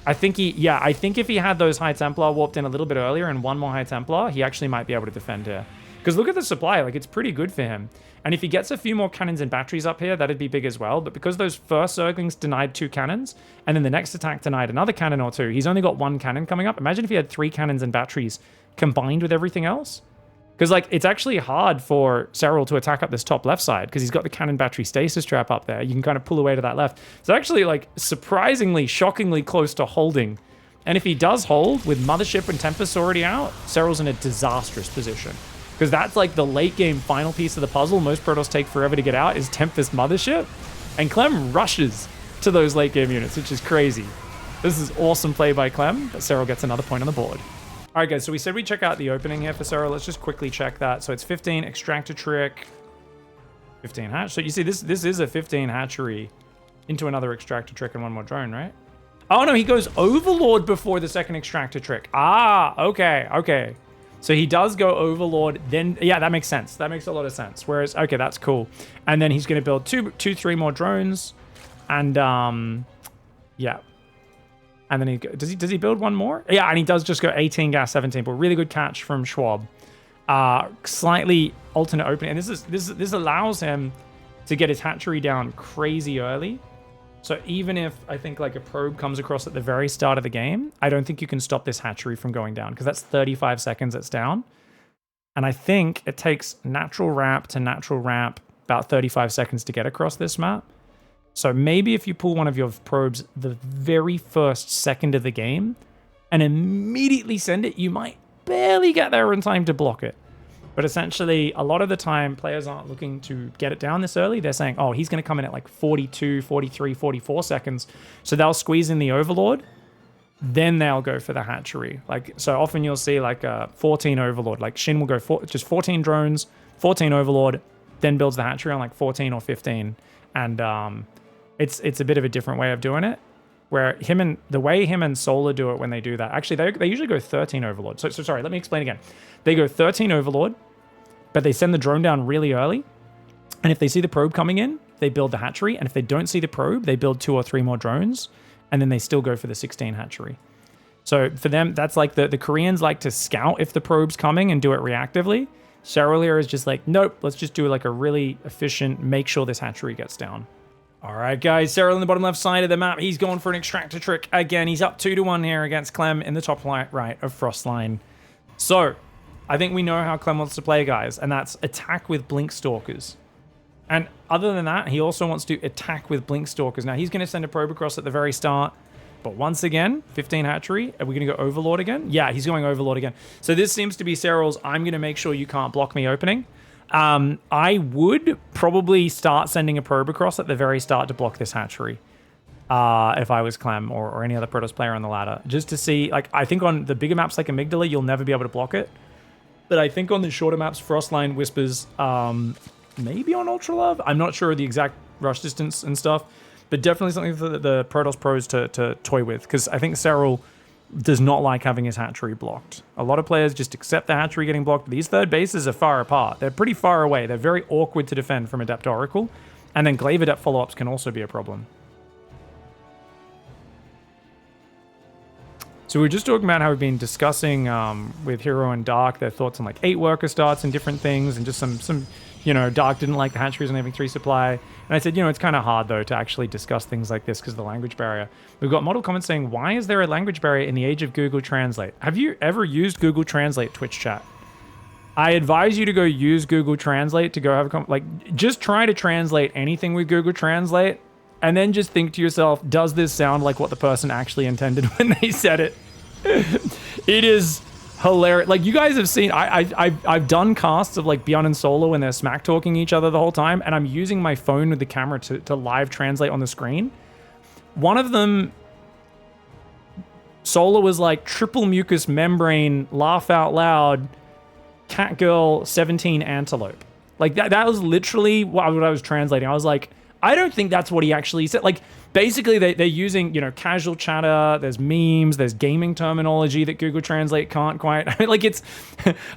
I think if he had those High Templar warped in a little bit earlier and 1 more High Templar, he actually might be able to defend here. Because look at the supply, like it's pretty good for him. And if he gets a few more cannons and batteries up here, that'd be big as well. But because those first Zerglings denied 2 cannons, and then the next attack denied another cannon or 2, he's only got 1 cannon coming up. Imagine if he had 3 cannons and batteries combined with everything else. Because like it's actually hard for Serral to attack up this top left side because he's got the cannon battery stasis trap up there. You can kind of pull away to that left. It's actually like surprisingly, shockingly close to holding. And if he does hold with Mothership and Tempest already out, Serral's in a disastrous position. Because that's like the late game final piece of the puzzle. Most Protoss take forever to get out is Tempest Mothership. And Clem rushes to those late game units, which is crazy. This is awesome play by Clem, but Serral gets another point on the board. All right, guys, so we said we'd check out the opening here for Serral. Let's just quickly check that. So it's 15 extractor trick, 15 hatch. So you see, this is a 15 hatchery into another extractor trick and 1 more drone, right? Oh, no, he goes Overlord before the second extractor trick. Ah, okay. So he does go Overlord, then, yeah, that makes sense. That makes a lot of sense. Whereas, okay, that's cool. And then he's going to build 3 more drones. And, yeah. And then does he build 1 more? Yeah, and he does just go 18 gas, 17. But really good catch from Schwab. Slightly alternate opening. And this allows him to get his hatchery down crazy early. So even if I think like a probe comes across at the very start of the game, I don't think you can stop this hatchery from going down because that's 35 seconds it's down. And I think it takes natural ramp to natural ramp about 35 seconds to get across this map. So maybe if you pull one of your probes the very first second of the game and immediately send it, you might barely get there in time to block it. But essentially, a lot of the time, players aren't looking to get it down this early. They're saying, oh, he's going to come in at like 42, 43, 44 seconds. So they'll squeeze in the Overlord. then they'll go for the hatchery. Like, so often you'll see like a 14 Overlord. Like Shin will go just 14 drones, 14 Overlord, then builds the hatchery on like 14 or 15. And it's a bit of a different way of doing it. Where the way him and Solar do it when they do that, actually they usually go 13 Overlord. So sorry, let me explain again. They go 13 Overlord, but they send the drone down really early. And if they see the probe coming in, they build the hatchery. And if they don't see the probe, they build 2 or 3 more drones. And then they still go for the 16 hatchery. So for them, that's like the Koreans like to scout if the probe's coming and do it reactively. SERRAL here is just like, nope, let's just do like a really efficient, make sure this hatchery gets down. All right, guys, SERRAL on the bottom left side of the map. He's going for an extractor trick again. He's up 2-1 here against CLEM in the top right of Frostline. So I think we know how CLEM wants to play, guys, and that's attack with Blink Stalkers. And other than that, he also wants to attack with Blink Stalkers. Now, he's going to send a probe across at the very start. But once again, 15 hatchery. Are we going to go Overlord again? Yeah, he's going Overlord again. So this seems to be SERRAL's, I'm going to make sure you can't block me opening. I would probably start sending a probe across at the very start to block this hatchery. If I was CLEM or any other Protoss player on the ladder. Just to see, like, I think on the bigger maps like Amygdala, you'll never be able to block it. But I think on the shorter maps, Frostline, Whispers, maybe on Ultra Love. I'm not sure of the exact rush distance and stuff, but definitely something for the Protoss pros to toy with, because I think SERRAL does not like having his hatchery blocked. A lot of players just accept the hatchery getting blocked. These third bases are far apart. They're pretty far away. They're very awkward to defend from Adept Oracle, and then Glaive Adept follow-ups can also be a problem. So we were just talking about how we've been discussing with Hero and Dark their thoughts on like 8 worker starts and different things, and just some you know, Dark didn't like the hatcheries and having 3 supply. And I said, you know, it's kind of hard though to actually discuss things like this because of the language barrier. We've got model comments saying, why is there a language barrier in the age of Google Translate? Have you ever used Google Translate, Twitch chat? I advise you to go use Google Translate to go have a just try to translate anything with Google Translate, and then just think to yourself, does this sound like what the person actually intended when they said it? It is hilarious. Like, you guys have seen, I've done casts of like Beyond and Solar when they're smack talking each other the whole time, and I'm using my phone with the camera to live translate on the screen. One of them, Solar was like, triple mucus membrane, laugh out loud, Catgirl 17 antelope. Like that was literally what I was translating. I was like, I don't think that's what he actually said. Like, basically they're using, you know, casual chatter, there's memes, there's gaming terminology that Google Translate can't quite. I mean, like, it's,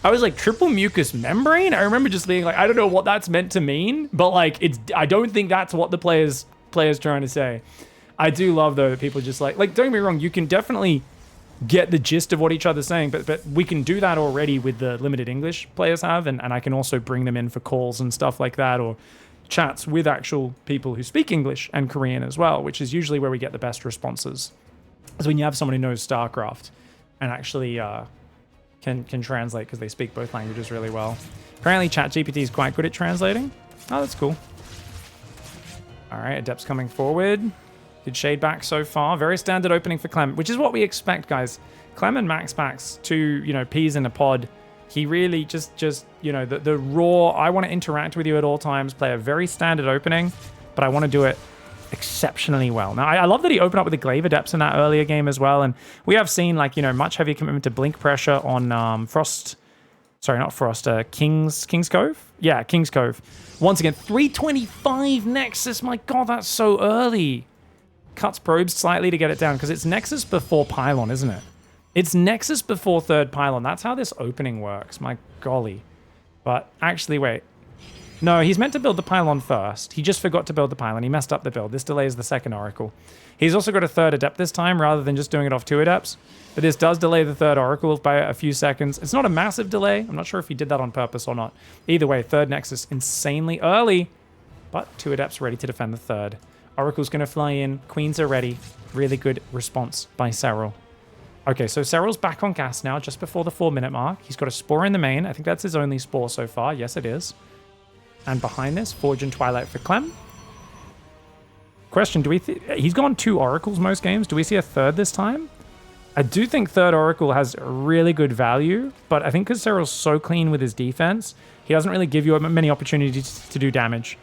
I was like, triple mucus membrane? I remember just being like, I don't know what that's meant to mean, but like, I don't think that's what the player's trying to say. I do love though that people just like, don't get me wrong, you can definitely get the gist of what each other's saying, but we can do that already with the limited English players have, and I can also bring them in for calls and stuff like that, or chats with actual people who speak English and Korean as well, which is usually where we get the best responses. Is when you have someone who knows StarCraft and actually can translate, because they speak both languages really well. Apparently ChatGPT is quite good at translating. Oh, that's cool. All right, Adept's coming forward. Good shade back so far. Very standard opening for Clem, which is what we expect, guys. Clem and Max Pax, 2, you know, peas in a pod. He really just you know, the raw, I want to interact with you at all times, play a very standard opening, but I want to do it exceptionally well. Now, I love that he opened up with the Glaive Adepts in that earlier game as well, and we have seen, like, you know, much heavier commitment to blink pressure on King's Cove? Yeah, King's Cove. Once again, 325 Nexus, my god, that's so early. Cuts probes slightly to get it down, because it's Nexus before Pylon, isn't it? It's Nexus before third Pylon. That's how this opening works, my golly. But actually, wait. No, he's meant to build the Pylon first. He just forgot to build the Pylon. He messed up the build. This delays the second Oracle. He's also got a third Adept this time, rather than just doing it off 2 Adepts. But this does delay the third Oracle by a few seconds. It's not a massive delay. I'm not sure if he did that on purpose or not. Either way, third Nexus, insanely early. But 2 Adepts ready to defend the third. Oracle's going to fly in. Queens are ready. Really good response by SERRAL. Okay, so SERRAL's back on gas now, just before the 4-minute mark. He's got a Spore in the main. I think that's his only Spore so far. Yes, it is. And behind this, Forge and Twilight for Clem. Question, he's gone 2 Oracles most games. Do we see a third this time? I do think third Oracle has really good value, but I think because SERRAL's so clean with his defense, he doesn't really give you many opportunities to do damage.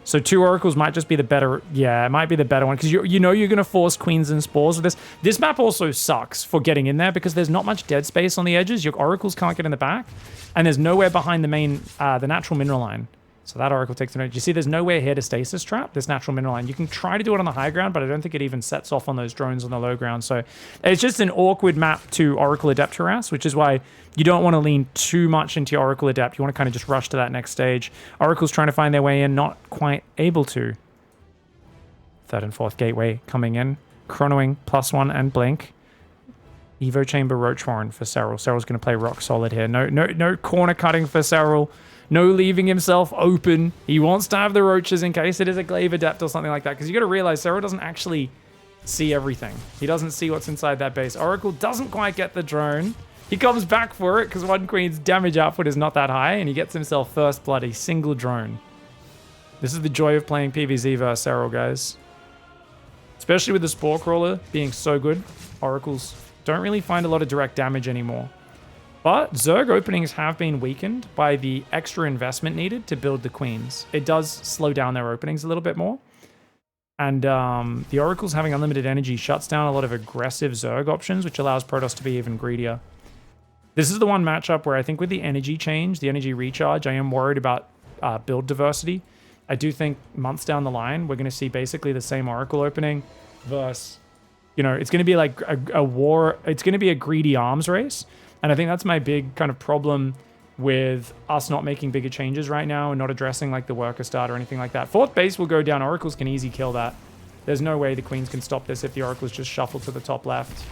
So 2 Oracles might just be the better... Yeah, it might be the better one, because you know you're going to force Queens and Spores with this. This map also sucks for getting in there, because there's not much dead space on the edges. Your Oracles can't get in the back, and there's nowhere behind the main, the natural mineral line. So that Oracle takes the note. You see there's nowhere here to stasis trap this natural mineral line. You can try to do it on the high ground, but I don't think it even sets off on those drones on the low ground. So it's just an awkward map to Oracle Adept harass, which is why you don't want to lean too much into your Oracle Adept. You want to kind of just rush to that next stage. Oracle's trying to find their way in, not quite able to. 3rd and 4th gateway coming in. Chronoing +1 and blink. Evo Chamber Roach Warren for SERRAL. SERRAL's going to play rock solid here. No corner cutting for SERRAL. No leaving himself open. He wants to have the roaches in case it is a glaive adept or something like that. Because you got to realize SERRAL doesn't actually see everything. He doesn't see what's inside that base. Oracle doesn't quite get the drone. He comes back for it because one Queen's damage output is not that high. And he gets himself first blood, a single drone. This is the joy of playing PvZ versus SERRAL, guys. Especially with the Spore Crawler being so good. Oracles don't really find a lot of direct damage anymore. But Zerg openings have been weakened by the extra investment needed to build the Queens. It does slow down their openings a little bit more. And the Oracles having unlimited energy shuts down a lot of aggressive Zerg options, which allows Protoss to be even greedier. This is the one matchup where I think with the energy change, the energy recharge, I am worried about build diversity. I do think months down the line, we're going to see basically the same Oracle opening versus, you know, it's going to be like a war. It's going to be a greedy arms race. And I think that's my big kind of problem with us not making bigger changes right now and not addressing like the worker start or anything like that. 4th base will go down. Oracles can easy kill that. There's no way the Queens can stop this if the Oracles just shuffle to the top left.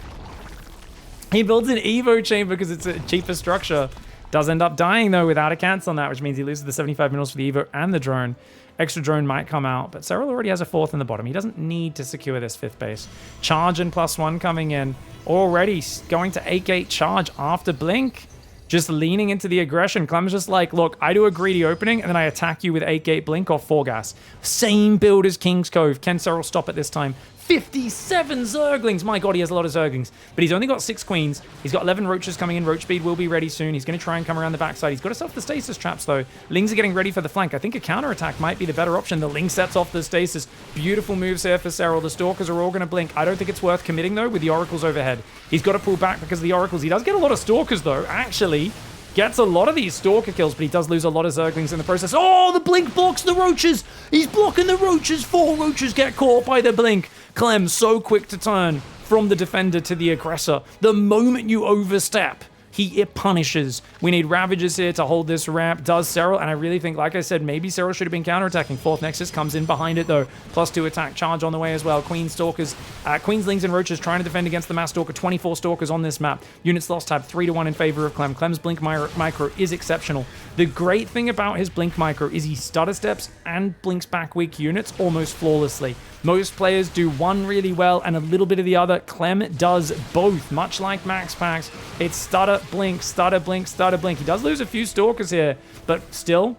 He builds an Evo chamber because it's a cheaper structure. Does end up dying though without a cancel on that, which means he loses the 75 minerals for the Evo and the drone. Extra drone might come out, but SERRAL already has a 4th in the bottom. He doesn't need to secure this 5th base. Charge and +1 coming in. Already going to 8-gate charge after blink. Just leaning into the aggression. Clem's just like, look, I do a greedy opening, and then I attack you with 8-gate blink or 4-gas. Same build as King's Cove. Can SERRAL stop it this time? 57 Zerglings. My god, he has a lot of Zerglings. But he's only got 6 Queens. He's got 11 Roaches coming in. Roach speed will be ready soon. He's going to try and come around the backside. He's got to set off the stasis traps, though. Lings are getting ready for the flank. I think a counterattack might be the better option. The Ling sets off the stasis. Beautiful moves here for SERRAL. The Stalkers are all going to blink. I don't think it's worth committing, though, with the Oracles overhead. He's got to pull back because of the Oracles. He does get a lot of Stalkers, though. Actually, gets a lot of these Stalker kills, but he does lose a lot of Zerglings in the process. Oh, the blink blocks the Roaches. He's blocking the Roaches. 4 Roaches get caught by the blink. Clem, so quick to turn from the defender to the aggressor. The moment you overstep, it punishes. We need Ravagers here to hold this ramp. Does SERRAL, and I really think, like I said, maybe SERRAL should have been counterattacking. 4th Nexus comes in behind it, though. +2 attack charge on the way as well. Queen Stalkers, Queenslings and Roaches trying to defend against the Mass Stalker. 24 Stalkers on this map. Units lost tab 3-1 in favor of Clem. Clem's Blink Micro is exceptional. The great thing about his Blink Micro is he stutter steps and blinks back weak units almost flawlessly. Most players do one really well and a little bit of the other. Clem does both, much like Max Packs. It's stutter, blink, stutter, blink, stutter, blink. He does lose a few Stalkers here, but still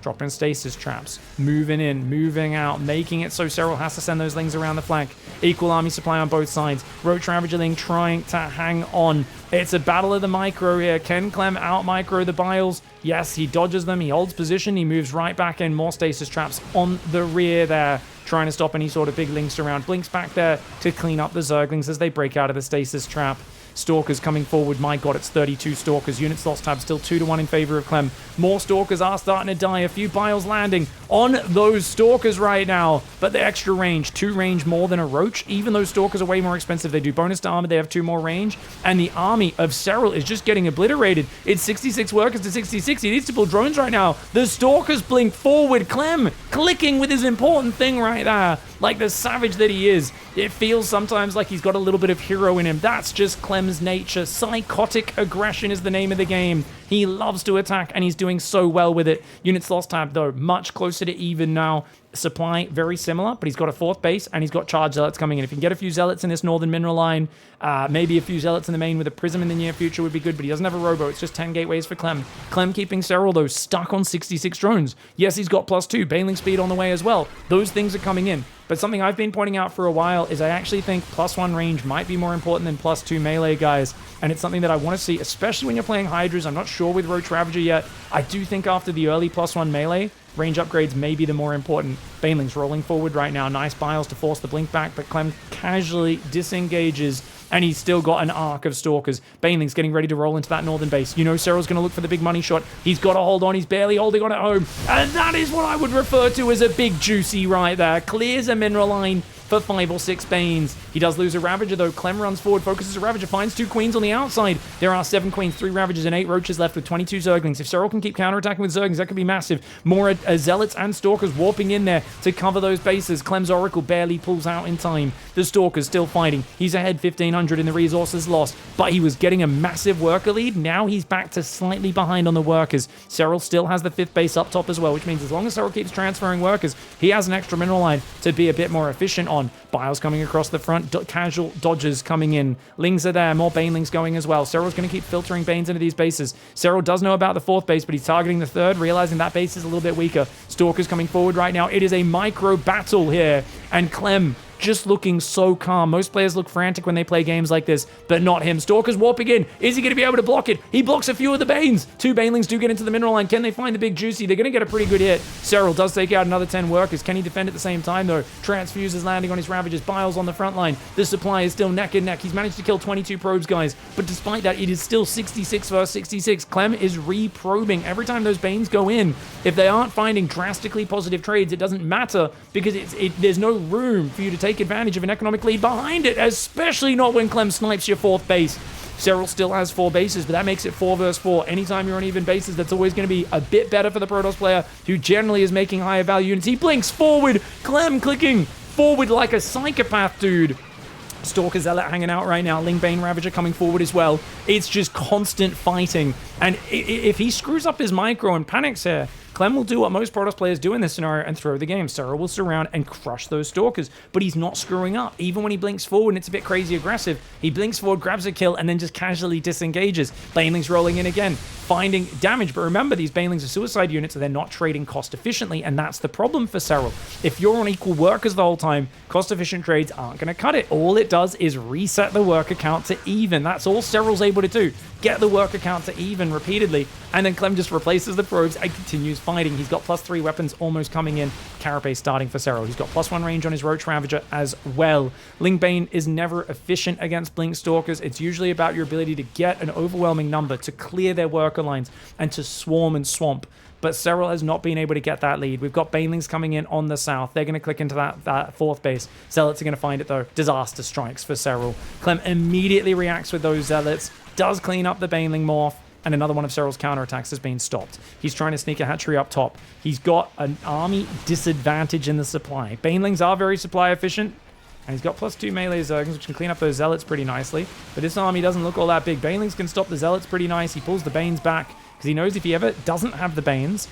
dropping stasis traps, moving in, moving out, making it so SERRAL has to send those Lings around the flank. Equal army supply on both sides. Roach Ravager Ling trying to hang on. It's a battle of the micro here. Can Clem out micro the Biles? Yes, he dodges them. He holds position. He moves right back in. More stasis traps on the rear there, trying to stop any sort of big Links around. Blinks back there to clean up the Zerglings as they break out of the stasis trap. Stalkers coming forward. My god, it's 32 Stalkers. Units lost tab still 2-1 in favor of Clem. More Stalkers are starting to die. A few Biles landing on those Stalkers right now. But the extra range, 2 range more than a Roach. Even though Stalkers are way more expensive, they do bonus to armor. They have 2 more range. And the army of SERRAL is just getting obliterated. It's 66 workers to 66. He needs to pull drones right now. The Stalkers blink forward. Clem clicking with his important thing right there. Like the savage that he is. It feels sometimes like he's got a little bit of hero in him. That's just Clem's nature. Psychotic aggression is the name of the game. He loves to attack, and he's doing so well with it. Units lost tab, though, much closer to even now. Supply, very similar, but he's got a 4th base, and he's got charge zealots coming in. If you can get a few zealots in this northern mineral line, maybe a few zealots in the main with a prism in the near future would be good, but he doesn't have a robo. It's just 10 gateways for Clem. Clem keeping SERRAL, though, stuck on 66 drones. Yes, he's got +2, bailing speed on the way as well. Those things are coming in. But something I've been pointing out for a while is I actually think +1 range might be more important than +2 melee, guys. And it's something that I want to see, especially when you're playing Hydras. I'm not sure with Roach Ravager yet. I do think after the early +1 melee, Range upgrades may be the more important. Baneling's rolling forward right now. Nice bios to force the blink back, but Clem casually disengages, and he's still got an arc of Stalkers. Baneling's getting ready to roll into that northern base. You know Serral's going to look for the big money shot. He's got to hold on. He's barely holding on at home. And that is what I would refer to as a big juicy right there. Clears a mineral line for 5 or 6 Banes. He does lose a Ravager, though. Clem runs forward, focuses a Ravager, finds 2 Queens on the outside. There are 7 Queens, 3 Ravagers, and 8 Roaches left with 22 Zerglings. If Serral can keep counterattacking with Zerglings, that could be massive. More Zealots and Stalkers warping in there to cover those bases. Clem's Oracle barely pulls out in time. The Stalker's still fighting. He's ahead 1,500 in the resources lost, but he was getting a massive worker lead. Now he's back to slightly behind on the workers. Serral still has the 5th base up top as well, which means as long as Serral keeps transferring workers, he has an extra mineral line to be a bit more efficient on. Bios coming across the front, casual dodges coming in. Lings are there, more Banelings going as well. Serral's going to keep filtering Banes into these bases. Serral does know about the 4th base, but he's targeting the 3rd, realizing that base is a little bit weaker. Stalker's coming forward right now. It is a micro battle here, and Clem just looking so calm. Most players look frantic when they play games like this, but not him. Stalker's warping in. Is he going to be able to block it? He blocks a few of the Banes. 2 Banelings do get into the mineral line. Can they find the big juicy? They're going to get a pretty good hit. Serral does take out another 10 workers. Can he defend at the same time, though? Transfuse is landing on his Ravagers. Biles on the front line. The supply is still neck and neck. He's managed to kill 22 probes, guys, but despite that, it is still 66 versus 66. Clem is re-probing. Every time those Banes go in, if they aren't finding drastically positive trades, it doesn't matter, because there's no room for you to take advantage of an economic lead behind it, especially not when Clem snipes your 4th base. Serral still has 4 bases, but that makes it 4 versus 4. Anytime you're on even bases, that's always going to be a bit better for the Protoss player, who generally is making higher value units. He blinks forward. Clem clicking forward like a psychopath, dude. Stalker Zealot hanging out right now. Ling Bane Ravager coming forward as well. It's just constant fighting. And if he screws up his micro and panics here, Clem will do what most Protoss players do in this scenario and throw the game. Serral will surround and crush those Stalkers, but he's not screwing up. Even when he blinks forward and it's a bit crazy aggressive, he blinks forward, grabs a kill, and then just casually disengages. Baneling's rolling in again, finding damage. But remember, these Banelings are suicide units, so they're not trading cost efficiently, and that's the problem for Serral. If you're on equal workers the whole time, cost-efficient trades aren't going to cut it. All it does is reset the worker count to even. That's all Serral's able to do. Get the worker count to even repeatedly, and then Clem just replaces the probes and continues fighting. He's got +3 weapons almost coming in. Carapace starting for Serral. He's got +1 range on his Roach Ravager as well. Ling Bane is never efficient against Blink Stalkers. It's usually about your ability to get an overwhelming number, to clear their worker lines, and to swarm and swamp. But Serral has not been able to get that lead. We've got Banelings coming in on the south. They're going to click into that 4th base. Zealots are going to find it, though. Disaster strikes for Serral. Clem immediately reacts with those Zealots, does clean up the Baneling morph, and another one of Serral's counterattacks has been stopped. He's trying to sneak a hatchery up top. He's got an army disadvantage in the supply. Banelings are very supply efficient, and he's got +2 melee Zerglings, which can clean up those Zealots pretty nicely. But this army doesn't look all that big. Banelings can stop the Zealots pretty nice. He pulls the Banes back, because he knows if he ever doesn't have the Banes,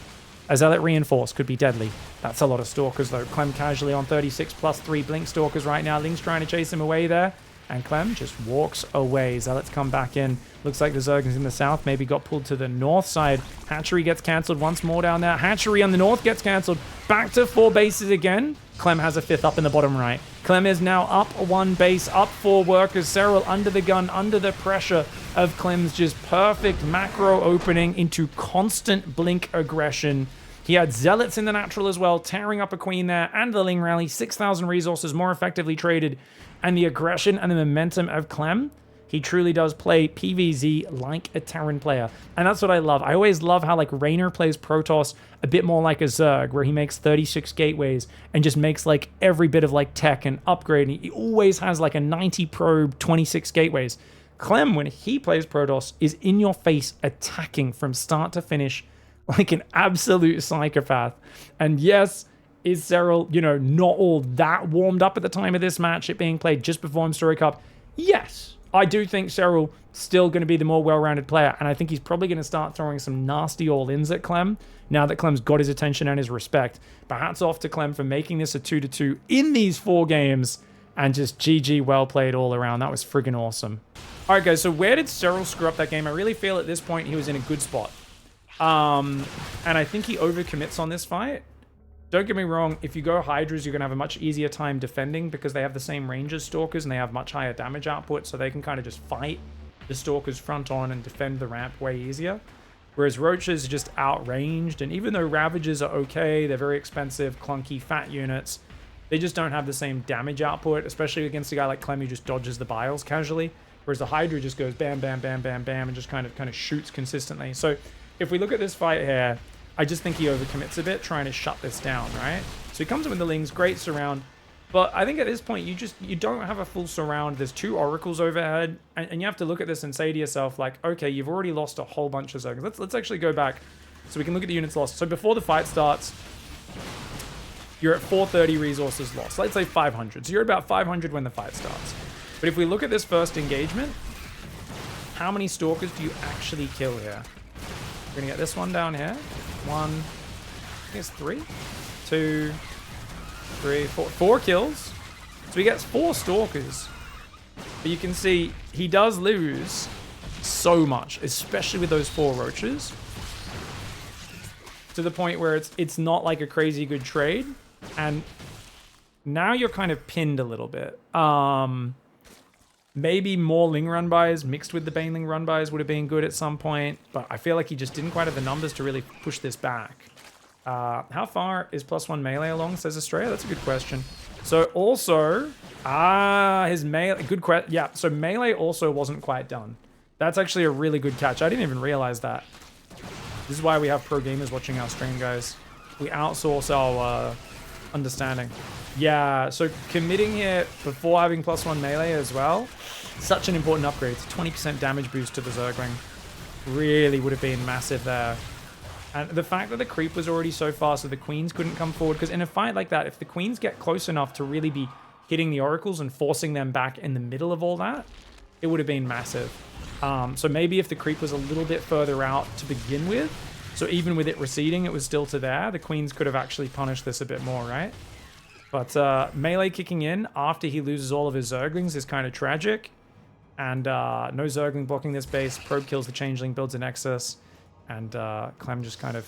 a Zealot reinforce could be deadly. That's a lot of Stalkers, though. Clem casually on 36 +3 Blink Stalkers right now. Ling's trying to chase him away there, and Clem just walks away. Zealots come back in. Looks like the Zerglings in the south maybe got pulled to the north side. Hatchery gets cancelled once more down there. Hatchery on the north gets cancelled. Back to 4 bases again. Clem has a 5th up in the bottom right. Clem is now up 1 base, up 4 workers. Serral under the gun, under the pressure of Clem's just perfect macro opening into constant blink aggression. He had Zealots in the natural as well, tearing up a Queen there, and the Ling rally. 6,000 resources more effectively traded. And the aggression and the momentum of Clem, he truly does play PvZ like a Terran player. And that's what I love. I always love how, like, Raynor plays Protoss a bit more like a Zerg, where he makes 36 gateways and just makes, like, every bit of, like, tech and upgrade. And he always has, like, a 90 probe, 26 gateways. Clem, when he plays Protoss, is in your face attacking from start to finish like an absolute psychopath. And yes, is Serral, you know, not all that warmed up at the time of this match, it being played just before Story Cup? Yes, I do think Serral still going to be the more well-rounded player, and I think he's probably going to start throwing some nasty all-ins at Clem now that Clem's got his attention and his respect. But hats off to Clem for making this a 2-2 in these 4 games, and just GG, well played all around. That was friggin' awesome. All right, guys, so where did Serral screw up that game? I really feel at this point he was in a good spot. And I think he overcommits on this fight. Don't get me wrong, if you go Hydras, you're going to have a much easier time defending because they have the same range as Stalkers and they have much higher damage output, so they can kind of just fight the Stalkers front on and defend the ramp way easier. Whereas Roaches are just outranged, and even though Ravagers are okay, they're very expensive, clunky, fat units, they just don't have the same damage output, especially against a guy like Clem who just dodges the Biles casually. Whereas the Hydra just goes bam, bam, bam, bam, bam, and just kind of shoots consistently. So if we look at this fight here, I just think he overcommits a bit trying to shut this down, right? So he comes in with the Lings, great surround. But I think at this point, you don't have a full surround. There's 2 Oracles overhead, and you have to look at this and say to yourself, like, okay, you've already lost a whole bunch of Zerglings. Let's actually go back so we can look at the units lost. So before the fight starts, you're at 430 resources lost. Let's say 500. So you're at about 500 when the fight starts. But if we look at this first engagement, how many Stalkers do you actually kill here? We're going to get this one down here. 1, I guess 3, 2, 3, 4. 4 kills. So he gets 4 Stalkers. But you can see he does lose so much, especially with those 4 Roaches. To the point where it's not like a crazy good trade. And now you're kind of pinned a little bit. Maybe more Ling run-bys mixed with the Baneling run-bys would have been good at some point. But I feel like he just didn't quite have the numbers to really push this back. How far is +1 melee along, says Australia? That's a good question. So also, his melee, good question. Yeah, so melee also wasn't quite done. That's actually a really good catch. I didn't even realize that. This is why we have pro gamers watching our stream, guys. We outsource our understanding. Yeah, so committing here before having +1 melee as well, such an important upgrade. It's a 20% damage boost to the Zergling. Really would have been massive there. And the fact that the creep was already so far, so the queens couldn't come forward, because in a fight like that, if the queens get close enough to really be hitting the oracles and forcing them back in the middle of all that, it would have been massive. So maybe if the creep was a little bit further out to begin with, so even with it receding, it was still to there, the queens could have actually punished this a bit more, right? But melee kicking in after he loses all of his Zerglings is kind of tragic. And no Zergling blocking this base. Probe kills the Changeling, builds a Nexus. And Clem just kind of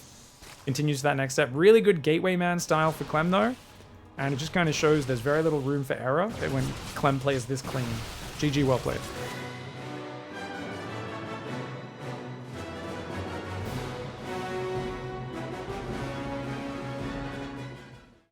continues to that next step. Really good Gateway Man style for Clem, though. And it just kind of shows there's very little room for error when Clem plays this clean. GG, well played.